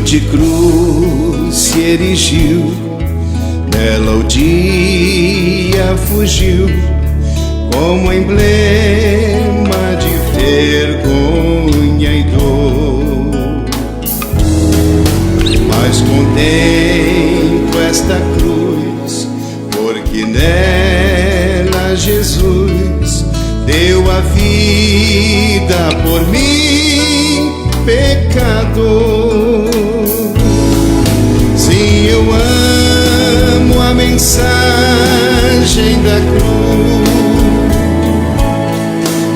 De cruz se erigiu, nela o dia fugiu, como emblema de vergonha e dor. Mas contemplo esta cruz, porque nela Jesus deu a vida por mim, pecador. Sim, eu amo a mensagem da cruz,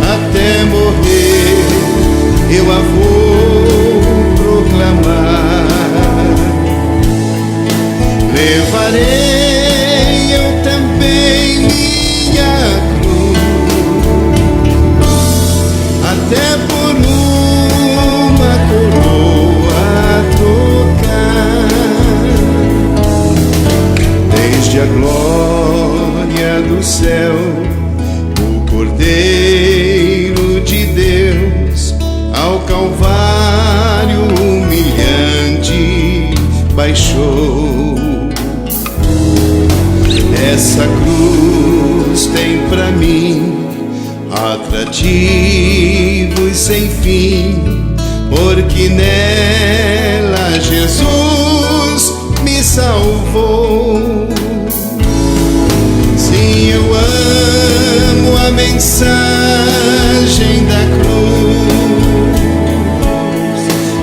até morrer eu a vou proclamar. Levarei eu também minha cruz, até por uma coroa trocar. Desde a glória do céu, o Cordeiro de Deus ao Calvário humilhante baixou. Essa cruz tem pra mim atrativos sem fim, porque nela Jesus me salvou. Sim, eu amo a mensagem da cruz,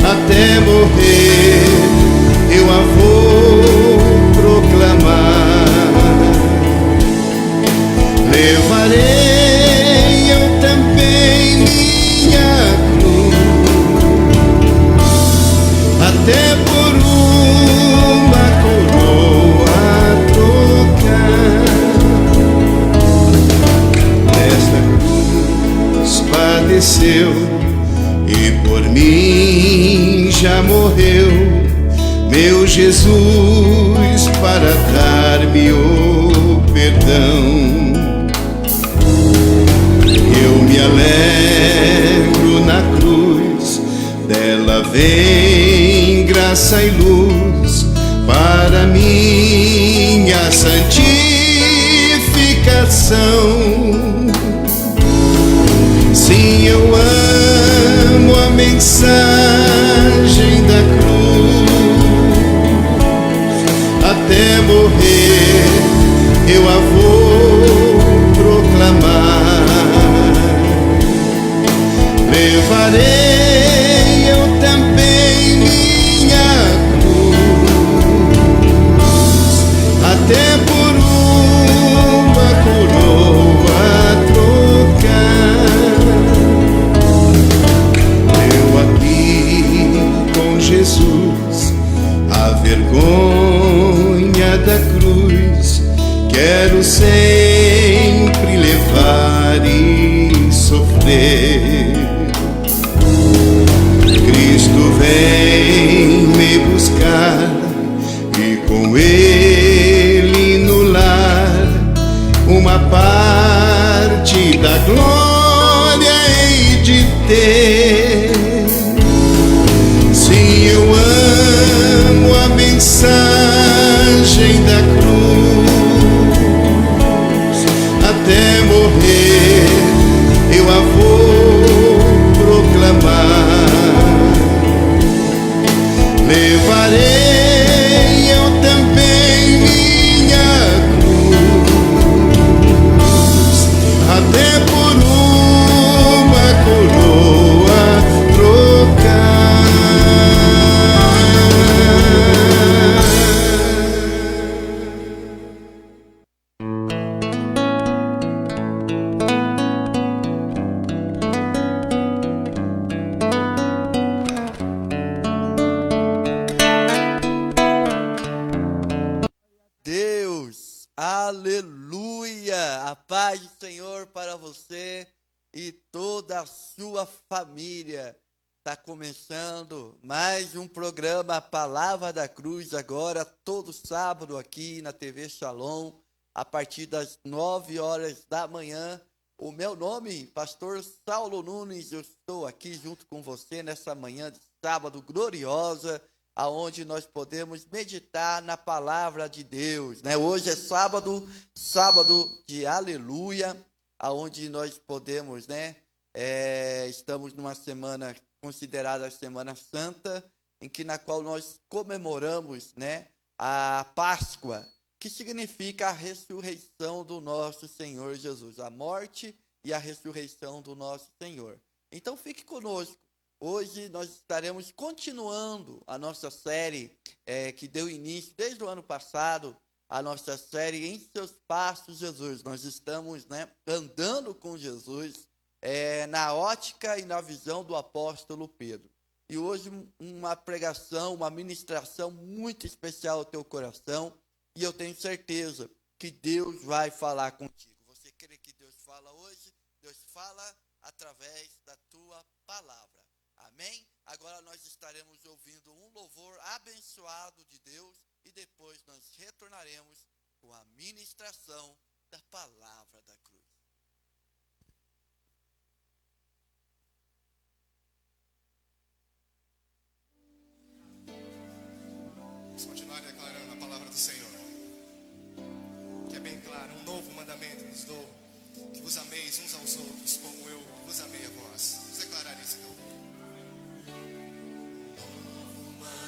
até morrer eu a vou proclamar. Levarei eu também minha cruz, até por uma coroa trocar. Nesta cruz padeceu e por mim já morreu meu Jesus para dar-me o perdão. Eu me alegro na cruz, dela vem graça e luz para minha santificação. Sim, eu amo a mensagem da cruz, até morrer eu a vou proclamar. Levarei eu também minha cruz, até por uma coroa trocar. Eu aqui com Jesus a vergonha da cruz quero sempre levar e sofrer. Cristo vem me buscar e com Ele no lar uma parte da glória hei de ter. Sim, eu amo a mensagem da cruz, até morrer eu a vou proclamar. Levarei eu também minha cruz, até por uma coroa trocar. para você e toda a sua família. Está começando mais um programa Palavra da Cruz, agora todo sábado aqui na TV Shalom, a partir das 9 horas da manhã. O meu nome, Pastor Saulo Nunes, eu estou aqui junto com você nessa manhã de sábado gloriosa, aonde nós podemos meditar na Palavra de Deus, né? Hoje é sábado de aleluia, aonde nós podemos, né? Estamos numa semana considerada a Semana Santa, na qual nós comemoramos, né, a Páscoa, que significa a ressurreição do nosso Senhor Jesus, a morte e a ressurreição do nosso Senhor. Então fique conosco. Hoje nós estaremos continuando a nossa série que deu início desde o ano passado, a nossa série Em Seus Passos, Jesus. Nós estamos, né, andando com Jesus na ótica e na visão do apóstolo Pedro. E hoje uma pregação, uma ministração muito especial ao teu coração, e eu tenho certeza que Deus vai falar contigo. Você crê que Deus fala hoje? Deus fala através da tua palavra. Amém? Agora nós estaremos ouvindo um louvor abençoado de Deus e depois nós retornaremos com a ministração da palavra da cruz. Vamos continuar declarando a palavra do Senhor, que é bem claro, um novo mandamento nos dou, que vos ameis uns aos outros, como eu vos amei a vós. Vamos declarar isso então. Novo mandamento,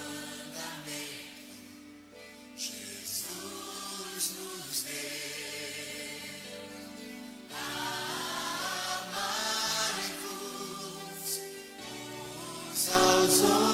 Jesus nos deu, amai-vos uns aos outros.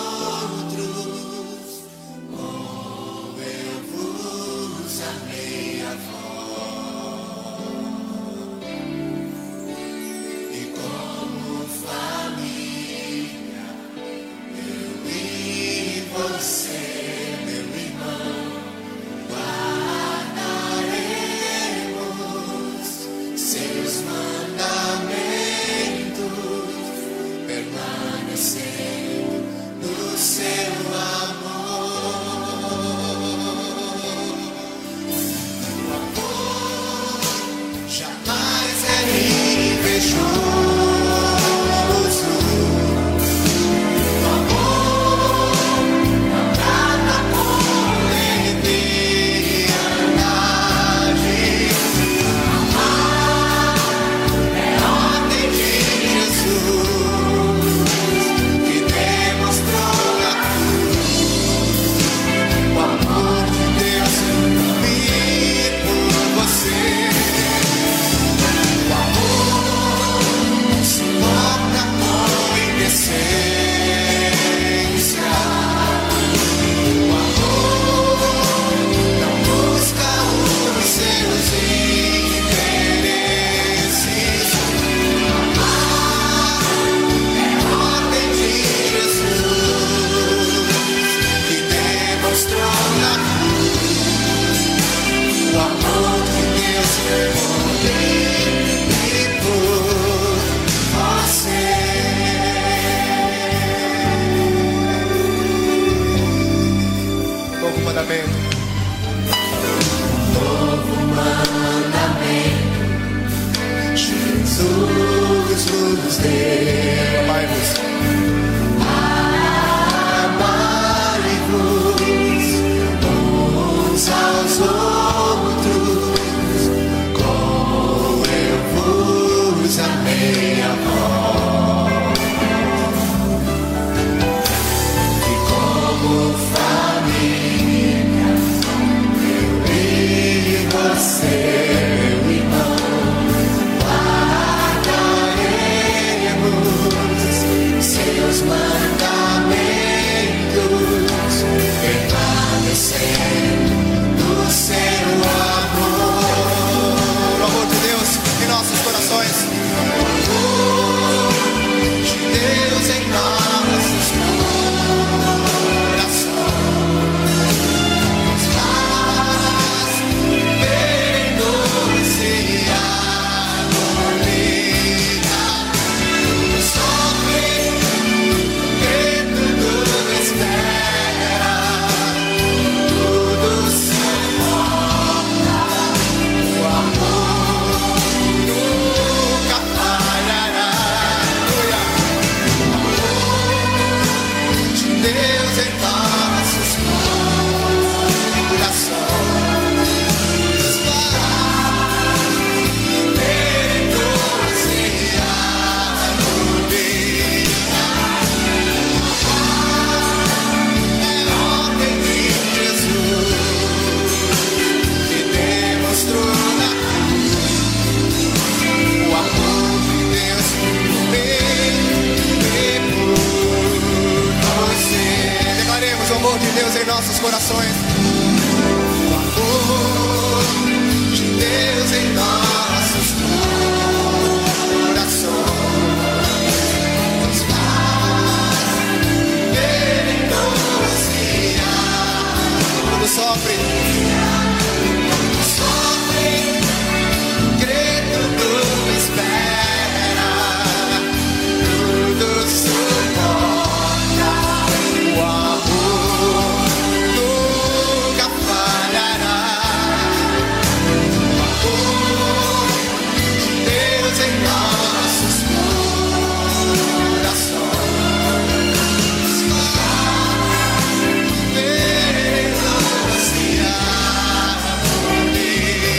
Deus em nossos corações nos faz meritos e harmonia. É ordem de Jesus que demonstrou na o amor de Deus por você. Declaremos o amor de Deus em nossos corações. O amor de Deus em nossos corações nos faz beneficiar. Tudo sofre. Tudo espera, tudo suporta. O amor nunca falhará. O amor de Deus em nossos corações faz denunciar harmonia.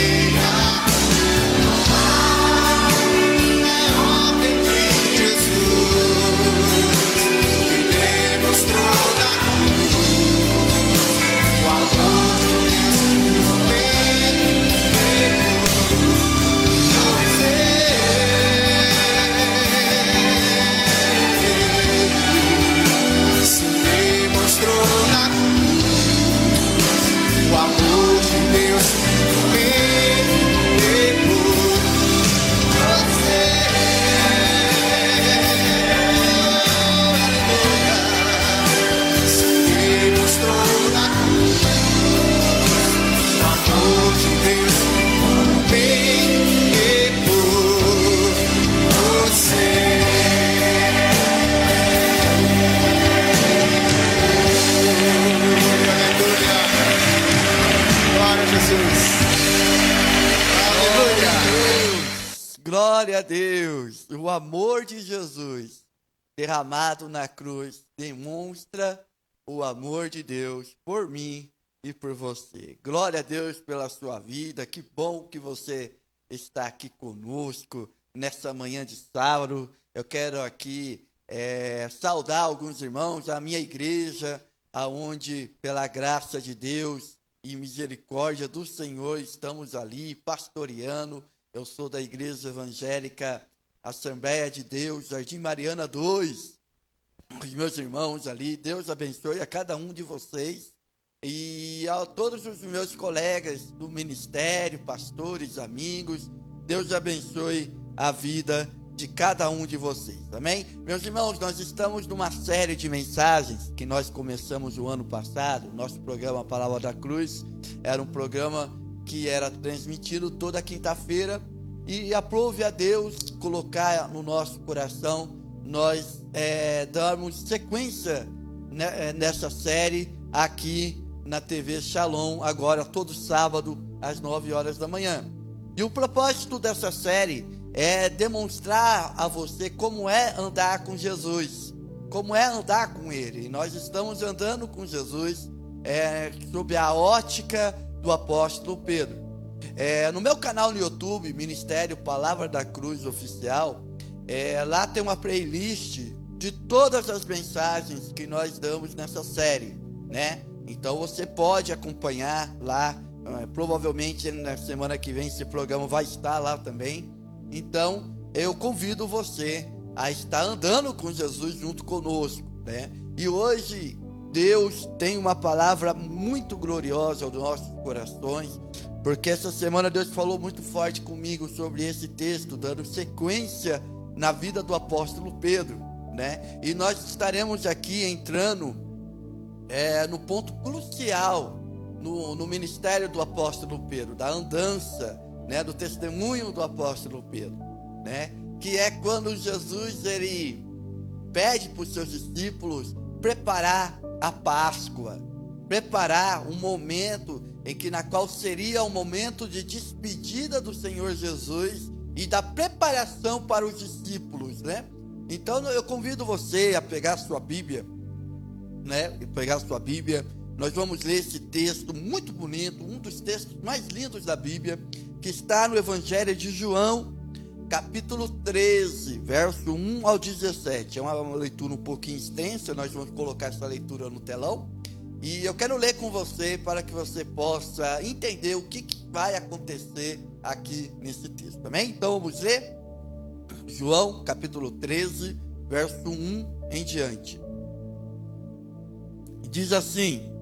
Glória a Deus! O amor de Jesus derramado na cruz demonstra o amor de Deus por mim e por você. Glória a Deus pela sua vida. Que bom que você está aqui conosco nessa manhã de sábado. Eu quero aqui saudar alguns irmãos, a minha igreja, aonde pela graça de Deus e misericórdia do Senhor estamos ali pastoreando. Eu sou da Igreja Evangélica Assembleia de Deus, Jardim Mariana 2. Os meus irmãos ali, Deus abençoe a cada um de vocês. E a todos os meus colegas do ministério, pastores, amigos, Deus abençoe a vida de cada um de vocês, amém? Meus irmãos, nós estamos numa série de mensagens que nós começamos o ano passado. Nosso programa Palavra da Cruz era um programa que era transmitido toda quinta-feira, e aprove a Deus colocar no nosso coração nós darmos sequência nessa série aqui na TV Shalom, agora todo sábado às 9 horas da manhã. E o propósito dessa série é demonstrar a você como é andar com Jesus, como é andar com Ele. E nós estamos andando com Jesus sob a ótica do apóstolo Pedro. No meu canal no YouTube, Ministério Palavra da Cruz Oficial, lá tem uma playlist de todas as mensagens que nós damos nessa série, né? Então você pode acompanhar lá, provavelmente na semana que vem esse programa vai estar lá também. Então eu convido você a estar andando com Jesus junto conosco, né? E hoje Deus tem uma palavra muito gloriosa aos nossos corações, porque essa semana Deus falou muito forte comigo sobre esse texto, dando sequência na vida do apóstolo Pedro, né? E nós estaremos aqui entrando no ponto crucial no ministério do apóstolo Pedro, da andança, né? Do testemunho do apóstolo Pedro, né? Que é quando Jesus ele pede para os seus discípulos preparar a Páscoa, preparar um momento na qual seria o momento de despedida do Senhor Jesus e da preparação para os discípulos, né? Então eu convido você a pegar a sua Bíblia né, e pegar sua Bíblia, nós vamos ler esse texto muito bonito, um dos textos mais lindos da Bíblia, que está no Evangelho de João, capítulo 13, verso 1 ao 17. É uma leitura um pouquinho extensa, nós vamos colocar essa leitura no telão. E eu quero ler com você para que você possa entender o que vai acontecer aqui nesse texto, amém? Então vamos ler João capítulo 13, verso 1 em diante. Diz assim: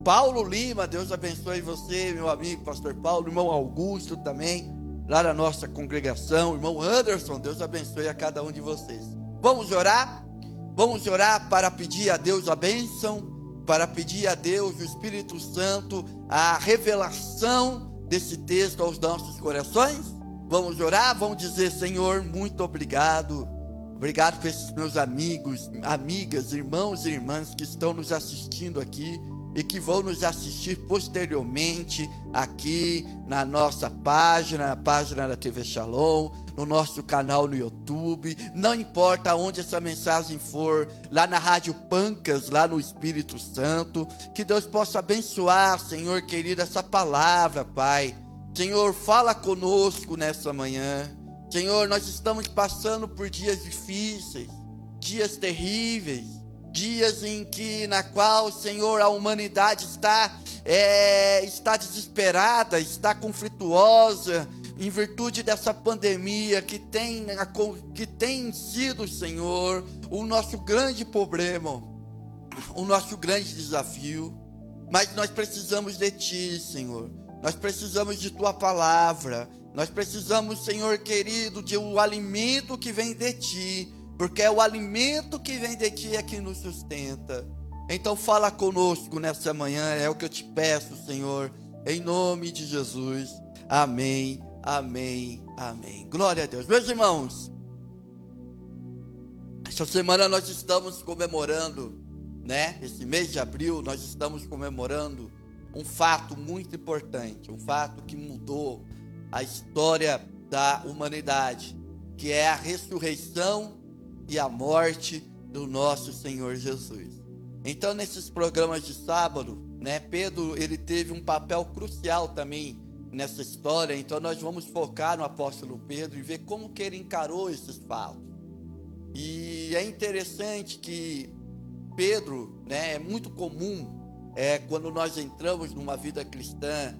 Paulo Lima, Deus abençoe você, meu amigo pastor Paulo, irmão Augusto também, lá na nossa congregação, irmão Anderson, Deus abençoe a cada um de vocês. Vamos orar? Vamos orar para pedir a Deus a bênção, para pedir a Deus, o Espírito Santo, a revelação desse texto aos nossos corações? Vamos orar? Vamos dizer: Senhor, muito obrigado. Obrigado por esses meus amigos, amigas, irmãos e irmãs que estão nos assistindo aqui e que vão nos assistir posteriormente aqui na nossa página, a página da TV Shalom, no nosso canal no YouTube. Não importa onde essa mensagem for, lá na Rádio Pancas, lá no Espírito Santo, que Deus possa abençoar, Senhor querido, essa palavra, Pai. Senhor, fala conosco nessa manhã. Senhor, nós estamos passando por dias difíceis, dias terríveis, dias em que, na qual, Senhor, a humanidade está desesperada, está conflituosa, em virtude dessa pandemia que tem sido, Senhor, o nosso grande problema, o nosso grande desafio. Mas nós precisamos de Ti, Senhor, nós precisamos de Tua palavra, nós precisamos, Senhor querido, de um alimento que vem de Ti, porque é o alimento que vem de Ti que nos sustenta. Então fala conosco nessa manhã, é o que eu te peço, Senhor, em nome de Jesus. Amém, amém, amém. Glória a Deus. Meus irmãos, essa semana nós estamos comemorando, né? Esse mês de abril nós estamos comemorando um fato muito importante, um fato que mudou a história da humanidade, que é a ressurreição e a morte do nosso Senhor Jesus. Então, nesses programas de sábado, né, Pedro, ele teve um papel crucial também nessa história. Então, nós vamos focar no apóstolo Pedro e ver como que ele encarou esses fatos. E é interessante que Pedro, né, é muito comum, quando nós entramos numa vida cristã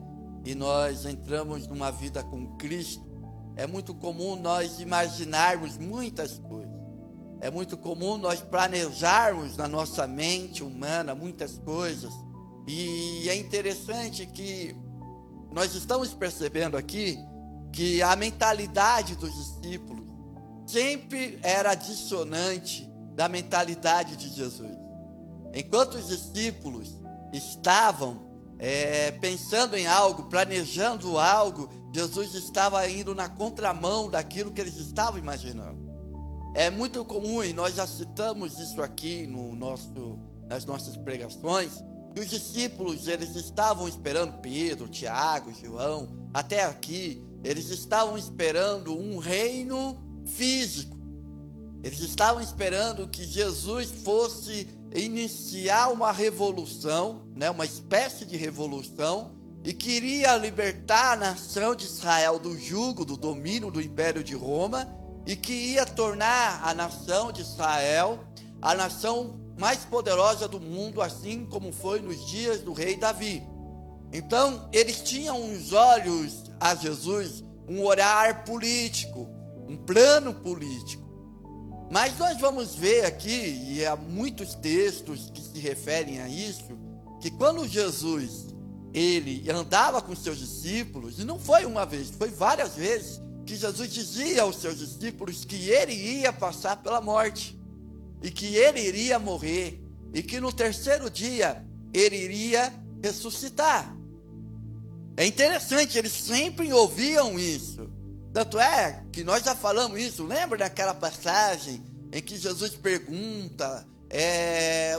e nós entramos numa vida com Cristo, é muito comum nós imaginarmos muitas coisas. É muito comum nós planejarmos na nossa mente humana muitas coisas. E é interessante que nós estamos percebendo aqui que a mentalidade dos discípulos sempre era dissonante da mentalidade de Jesus. Enquanto os discípulos estavam pensando em algo, planejando algo, Jesus estava indo na contramão daquilo que eles estavam imaginando. É muito comum, e nós já citamos isso aqui nas nossas pregações, que os discípulos, eles estavam esperando Pedro, Tiago, João, até aqui, eles estavam esperando um reino físico. Eles estavam esperando que Jesus fosse iniciar uma revolução, né, uma espécie de revolução, e queria libertar a nação de Israel do jugo, do domínio do Império de Roma, e que ia tornar a nação de Israel a nação mais poderosa do mundo, assim como foi nos dias do rei Davi. Então, eles tinham os olhos a Jesus, um olhar político, um plano político. Mas nós vamos ver aqui, e há muitos textos que se referem a isso, que quando Jesus, ele andava com seus discípulos, e não foi uma vez, foi várias vezes, que Jesus dizia aos seus discípulos que ele ia passar pela morte, e que ele iria morrer, e que no terceiro dia ele iria ressuscitar. É interessante, eles sempre ouviam isso. Tanto é que nós já falamos isso. Lembra daquela passagem em que Jesus pergunta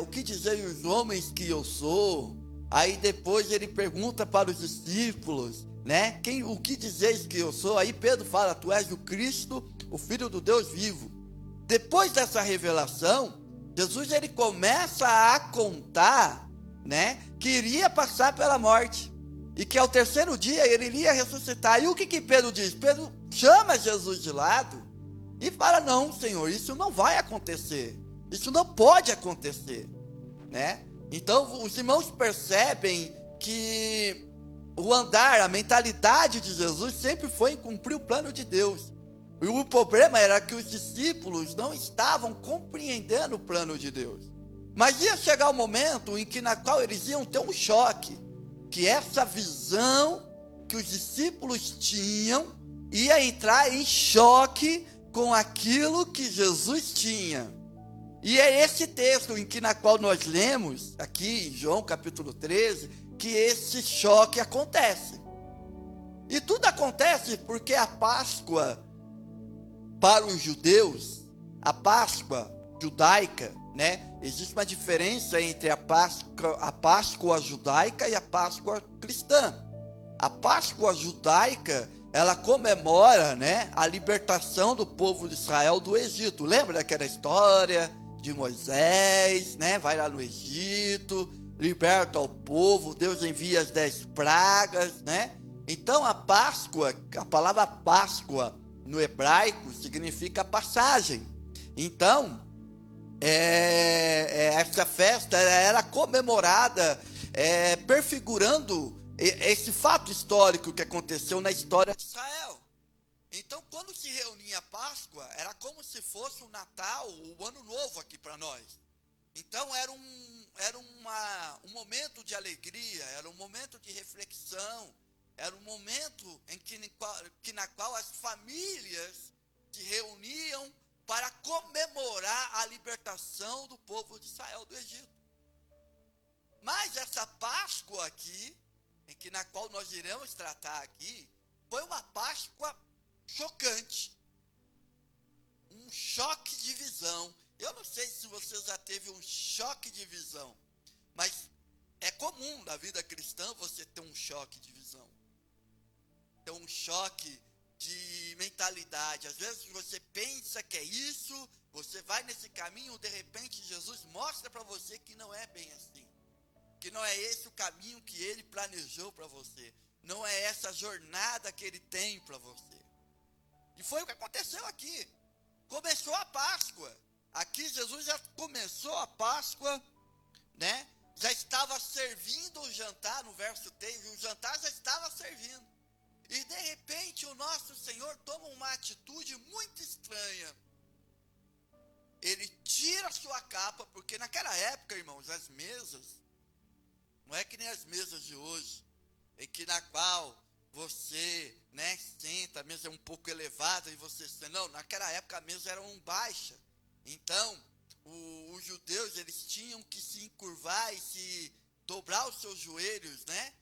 o que dizem os homens que eu sou? Aí depois ele pergunta para os discípulos, né? O que dizeis que eu sou? Aí Pedro fala: tu és o Cristo, o Filho do Deus vivo. Depois dessa revelação, Jesus, ele começa a contar, né, que iria passar pela morte e que ao terceiro dia ele iria ressuscitar. E o que Pedro diz? Pedro chama Jesus de lado e fala: não, Senhor, isso não vai acontecer, isso não pode acontecer, né? Então os irmãos percebem que o andar, a mentalidade de Jesus sempre foi em cumprir o plano de Deus. E o problema era que os discípulos não estavam compreendendo o plano de Deus. Mas ia chegar o momento em que na qual eles iam ter um choque, que essa visão que os discípulos tinham ia entrar em choque com aquilo que Jesus tinha. E é esse texto na qual nós lemos, aqui em João capítulo 13, que esse choque acontece. E tudo acontece porque a Páscoa, para os judeus, a Páscoa judaica, né? Existe uma diferença entre a Páscoa judaica e a Páscoa cristã. A Páscoa judaica, ela comemora, né, a libertação do povo de Israel do Egito. Lembra daquela história de Moisés, né? Vai lá no Egito, liberta o povo, Deus envia as 10 pragas, né? Então a Páscoa, a palavra Páscoa no hebraico significa passagem. Então, essa festa era comemorada, prefigurando esse fato histórico que aconteceu na história de Israel. Então, quando se reunia a Páscoa, era como se fosse o Natal, o Ano Novo aqui para nós. Então, era um momento de alegria, era um momento de reflexão, era um momento na qual as famílias se reuniam para comemorar a libertação do povo de Israel do Egito. Mas essa Páscoa aqui, na qual nós iremos tratar aqui, foi uma Páscoa chocante. Um choque de visão. Eu não sei se você já teve um choque de visão, mas É comum na vida cristã você ter um choque de visão, ter um choque de mentalidade. Às vezes você pensa que é isso, você vai nesse caminho, de repente Jesus mostra para você que não é bem assim, que não é esse o caminho que ele planejou para você, não é essa jornada que ele tem para você. E foi o que aconteceu aqui. Começou a Páscoa. Aqui Jesus já começou a Páscoa, né? Já estava servindo o jantar, no verso 3, o jantar já estava servindo. E de repente o nosso Senhor toma uma atitude muito estranha. Ele tira a sua capa, porque naquela época, irmãos, as mesas, não é que nem as mesas de hoje, em que na qual você, né, senta, a mesa é um pouco elevada e você senta. Não, naquela época a mesa era baixa. Então, os judeus, eles tinham que se encurvar e se dobrar os seus joelhos, né?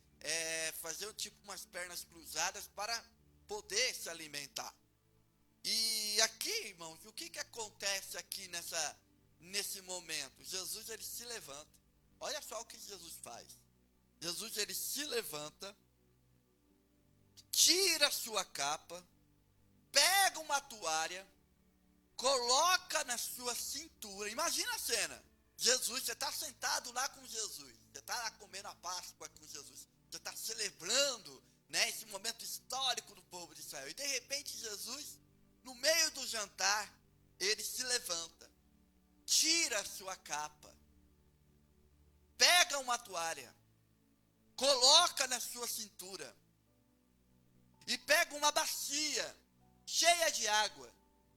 Fazer tipo umas pernas cruzadas para poder se alimentar. E aqui, irmãos, o que acontece aqui nesse momento? Jesus, ele se levanta. Olha só o que Jesus faz. Jesus, ele se levanta, tira a sua capa, pega uma toalha, coloca na sua cintura. Imagina a cena. Jesus, você está sentado lá com Jesus. Você está lá comendo a Páscoa com Jesus. Você está celebrando, né, esse momento histórico do povo de Israel. E de repente Jesus, no meio do jantar, ele se levanta, tira a sua capa, pega uma toalha, coloca na sua cintura e pega uma bacia cheia de água.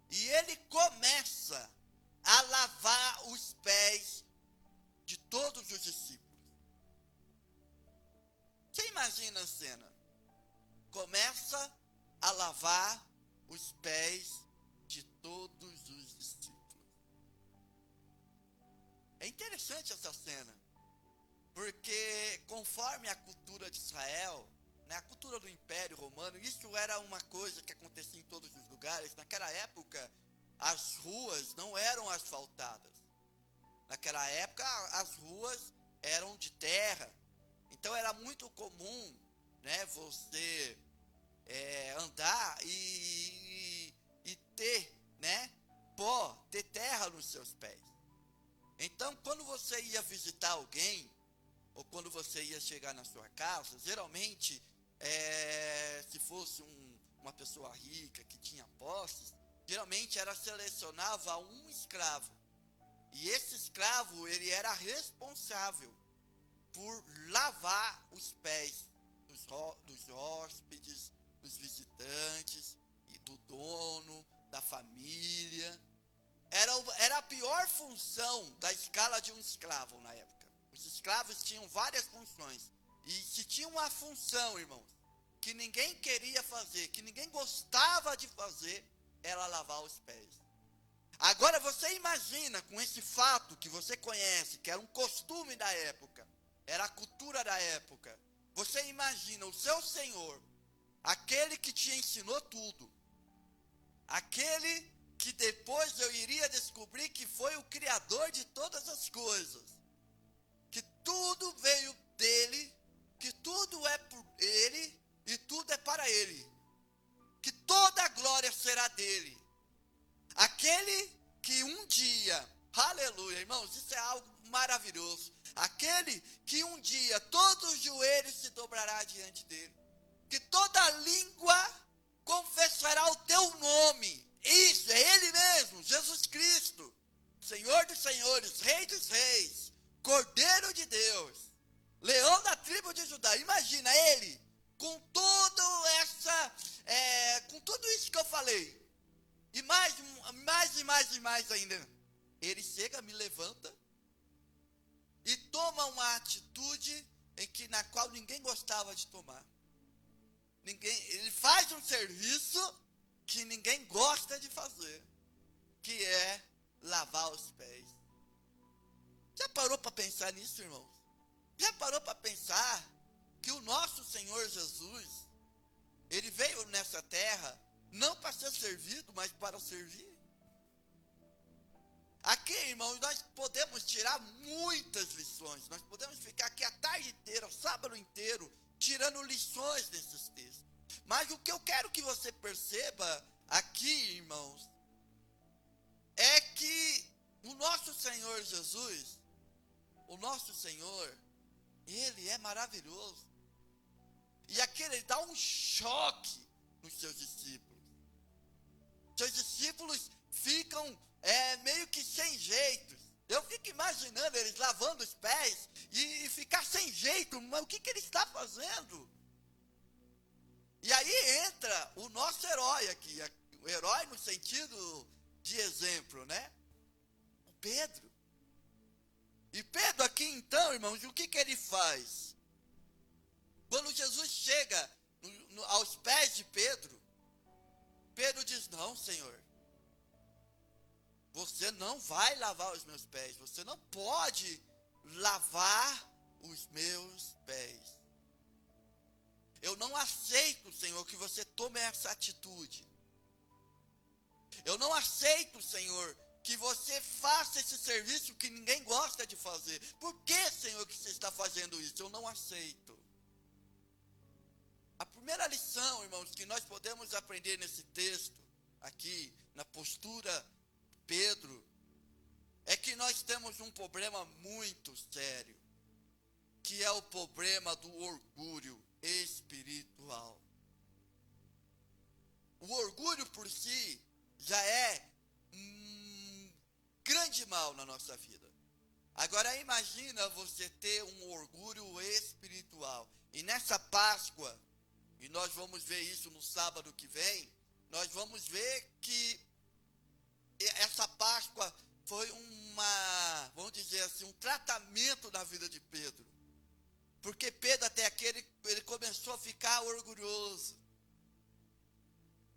E ele começa a lavar os pés de todos os discípulos. Você imagina a cena? Começa a lavar os pés de todos os discípulos. É interessante essa cena, porque conforme a cultura de Israel, né, a cultura do Império Romano, isso era uma coisa que acontecia em todos os lugares. Naquela época, as ruas não eram asfaltadas. Naquela época, as ruas eram de terra. Então, era muito comum, né, você andar e ter, né, pó, ter terra nos seus pés. Então, quando você ia visitar alguém, ou quando você ia chegar na sua casa, geralmente, se fosse uma pessoa rica que tinha posses, geralmente era selecionava um escravo. E esse escravo, ele era responsável por lavar os pés dos hóspedes, dos visitantes, e do dono, da família. Era a pior função da escala de um escravo na época. Os escravos tinham várias funções. E se tinha uma função, irmãos, que ninguém queria fazer, que ninguém gostava de fazer, era lavar os pés. Agora você imagina, com esse fato que você conhece, que era um costume da época, era a cultura da época, você imagina o seu Senhor, aquele que te ensinou tudo, aquele que depois eu iria descobrir que foi o Criador de todas as coisas, que tudo veio dele, que tudo é por ele e tudo é para ele, que toda a glória será dele. Aquele que um dia, aleluia, irmãos, isso é algo maravilhoso. Aquele que um dia todos os joelhos se dobrará diante dele, que toda língua confessará o teu nome. Isso, é ele mesmo, Jesus Cristo, Senhor dos senhores, Rei dos reis, Cordeiro de Deus, Leão da tribo de Judá. Imagina ele com com tudo isso que eu falei. E mais ainda. Ele chega, me levanta e toma uma atitude na qual ninguém gostava de tomar. Ele faz um serviço que ninguém gosta de fazer, que é lavar os pés. Já parou para pensar nisso, irmãos? Já parou para pensar que o nosso Senhor Jesus, ele veio nessa terra não para ser servido, mas para servir? Aqui, irmãos, nós podemos tirar muitas lições. Nós podemos ficar aqui a tarde inteira, o sábado inteiro, tirando lições desses textos. Mas o que eu quero que você perceba aqui, irmãos, é que o nosso Senhor Jesus, o nosso Senhor, Ele é maravilhoso. E aqui Ele dá um choque nos seus discípulos. Seus discípulos ficam meio que sem jeito. Eu fico imaginando eles lavando os pés e ficar sem jeito. Mas o que ele está fazendo? E aí entra o nosso herói aqui. O herói no sentido de exemplo, né? O Pedro. E Pedro aqui então, irmãos, o que ele faz? Quando Jesus chega aos pés de Pedro, Pedro diz: não, Senhor, você não vai lavar os meus pés, você não pode lavar os meus pés. Eu não aceito, Senhor, que você tome essa atitude. Eu não aceito, Senhor, que você faça esse serviço que ninguém gosta de fazer. Por que, Senhor, que você está fazendo isso? Eu não aceito. A primeira lição, irmãos, que nós podemos aprender nesse texto, aqui, na postura Pedro, é que nós temos um problema muito sério, que é o problema do orgulho espiritual. O orgulho por si já é um grande mal na nossa vida. Agora imagina você ter um orgulho espiritual. E nessa Páscoa, e nós vamos ver isso no sábado que vem, nós vamos ver que essa Páscoa foi vamos dizer assim, um tratamento na vida de Pedro. Porque Pedro até aqui ele começou a ficar orgulhoso.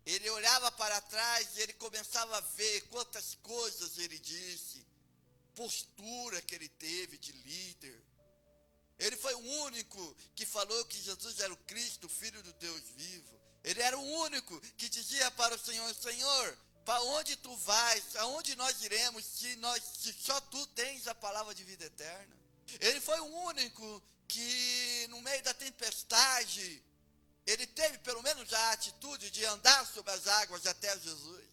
Ele olhava para trás e ele começava a ver quantas coisas ele disse, postura que ele teve de líder. Ele foi o único que falou que Jesus era o Cristo, o Filho do Deus vivo. Ele era o único que dizia para o Senhor: Senhor, para onde tu vais? Aonde nós iremos se só tu tens a palavra de vida eterna? Ele foi o único que no meio da tempestade, ele teve pelo menos a atitude de andar sobre as águas até Jesus.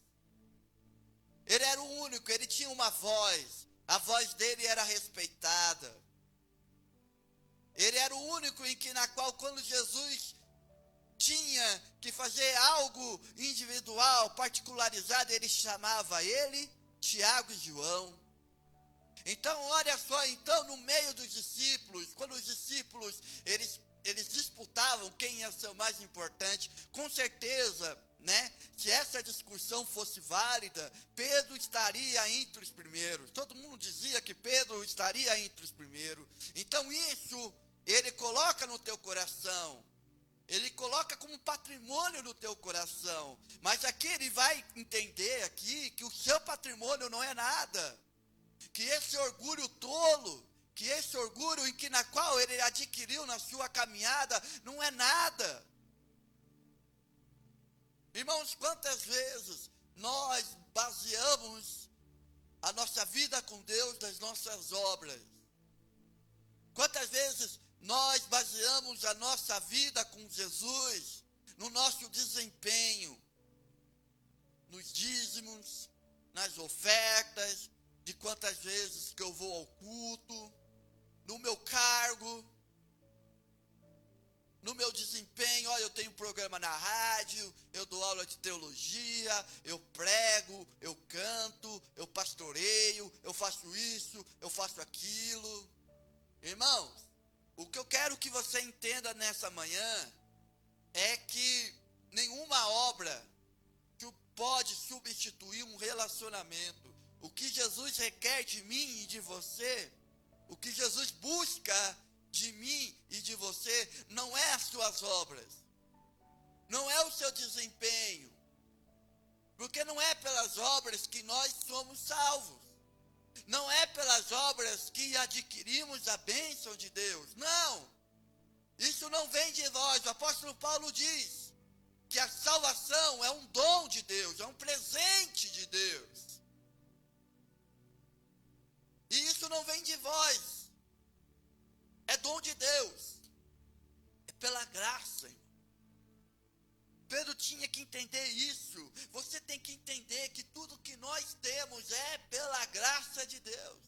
Ele era o único, ele tinha uma voz, a voz dele era respeitada. Ele era o único na qual quando Jesus tinha que fazer algo individual, particularizado, ele chamava ele, Tiago e João. Então, olha só, então no meio dos discípulos, quando os discípulos, eles disputavam quem ia ser o mais importante, com certeza, né, se essa discussão fosse válida, Pedro estaria entre os primeiros. Todo mundo dizia que Pedro estaria entre os primeiros. Então isso, ele coloca no teu coração. Ele coloca como patrimônio no teu coração. Mas aqui ele vai entender aqui que o seu patrimônio não é nada. Que esse orgulho tolo, que esse orgulho na qual ele adquiriu na sua caminhada, não é nada. Irmãos, quantas vezes nós baseamos a nossa vida com Deus nas nossas obras? Quantas vezes nós baseamos a nossa vida com Jesus no nosso desempenho, nos dízimos, nas ofertas, de quantas vezes que eu vou ao culto, no meu cargo, no meu desempenho? Olha, eu tenho um programa na rádio, eu dou aula de teologia, eu prego, eu canto, eu pastoreio, eu faço isso, eu faço aquilo. Irmãos, o que eu quero que você entenda nessa manhã é que nenhuma obra pode substituir um relacionamento. O que Jesus requer de mim e de você, o que Jesus busca de mim e de você, não é as suas obras, não é o seu desempenho, porque não é pelas obras que nós somos salvos, não é pelas obras que adquirimos a bênção de Deus, não, isso não vem de nós. O apóstolo Paulo diz que a salvação é um dom de Deus, é um presente de Deus. E isso não vem de vós. É dom de Deus. É pela graça, irmão. Pedro tinha que entender isso. Você tem que entender que tudo que nós temos é pela graça de Deus.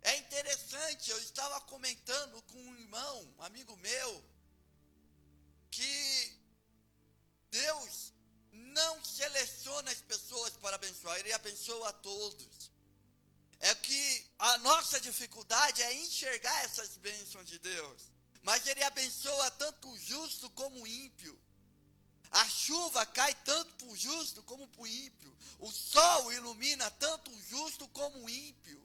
É interessante, eu estava comentando com um irmão, um amigo meu, que Deus não seleciona as pessoas para abençoar, Ele abençoa a todos. É que a nossa dificuldade é enxergar essas bênçãos de Deus. Mas Ele abençoa tanto o justo como o ímpio. A chuva cai tanto para o justo como para o ímpio. O sol ilumina tanto o justo como o ímpio.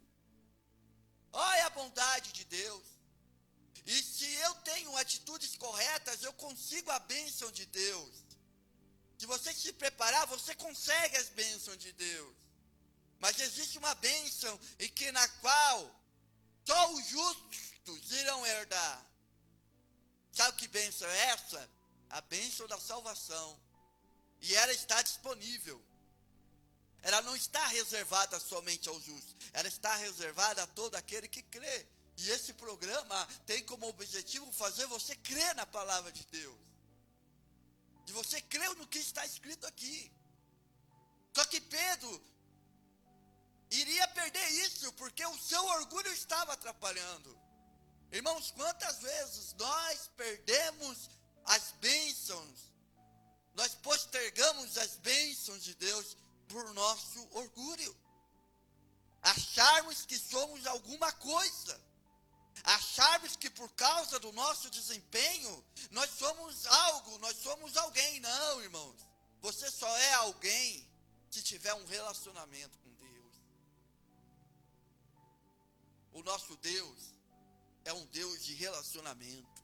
Olha a bondade de Deus. E se eu tenho atitudes corretas, eu consigo a bênção de Deus. Se você se preparar, você consegue as bênçãos de Deus. Mas existe uma bênção na qual só os justos irão herdar. Sabe que bênção é essa? A bênção da salvação. E ela está disponível. Ela não está reservada somente aos justos. Ela está reservada a todo aquele que crê. E esse programa tem como objetivo fazer você crer na palavra de Deus. De você crer no que está escrito aqui. Só que Pedro iria perder isso, porque o seu orgulho estava atrapalhando. Irmãos, quantas vezes nós perdemos as bênçãos, nós postergamos as bênçãos de Deus por nosso orgulho. Acharmos que somos alguma coisa. Acharmos que por causa do nosso desempenho, nós somos algo, nós somos alguém. Não, irmãos. Você só é alguém se tiver um relacionamento com Deus. O nosso Deus é um Deus de relacionamento.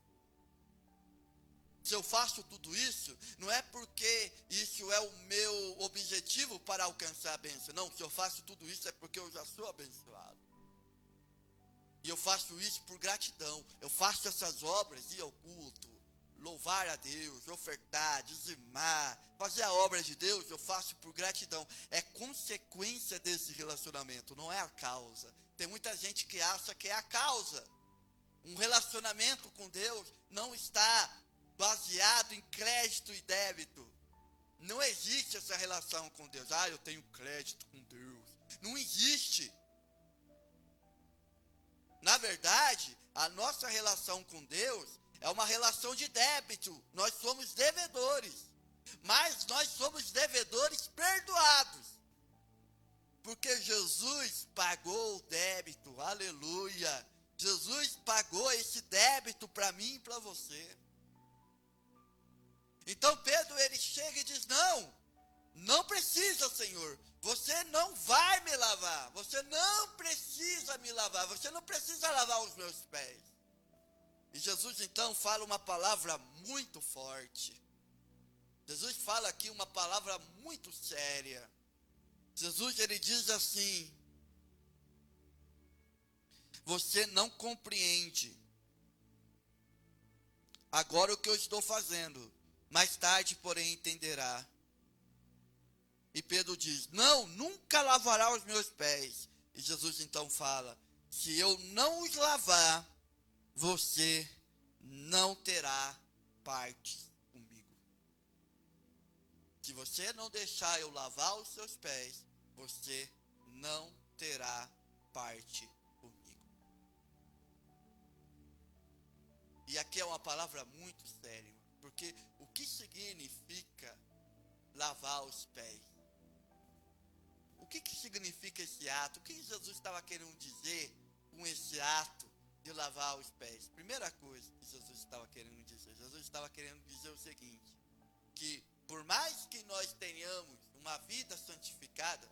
Se eu faço tudo isso, não é porque isso é o meu objetivo para alcançar a bênção. Não, se eu faço tudo isso é porque eu já sou abençoado. E eu faço isso por gratidão. Eu faço essas obras, ir ao culto, louvar a Deus, ofertar, dizimar, fazer a obra de Deus, eu faço por gratidão. É consequência desse relacionamento, não é a causa. Tem muita gente que acha que é a causa. Um relacionamento com Deus não está baseado em crédito e débito. Não existe essa relação com Deus. Eu tenho crédito com Deus. Não existe. Na verdade, a nossa relação com Deus é uma relação de débito. Nós somos devedores. Mas nós somos devedores perdoados. Porque Jesus pagou o débito. Aleluia. Jesus pagou esse débito para mim e para você. Então Pedro, ele chega e diz, não precisa, Senhor, você não vai me lavar, você não precisa me lavar, você não precisa lavar os meus pés. E Jesus então fala uma palavra muito forte. Jesus fala aqui uma palavra muito séria. Jesus, ele diz assim, você não compreende agora o que eu estou fazendo. Mais tarde, porém, entenderá. E Pedro diz, nunca lavará os meus pés. E Jesus então fala, se eu não os lavar, você não terá parte comigo. Se você não deixar eu lavar os seus pés, você não terá parte comigo. E aqui é uma palavra muito séria, porque o que significa lavar os pés? O que significa esse ato? O que Jesus estava querendo dizer com esse ato de lavar os pés? Primeira coisa que Jesus estava querendo dizer o seguinte, que por mais que nós tenhamos uma vida santificada,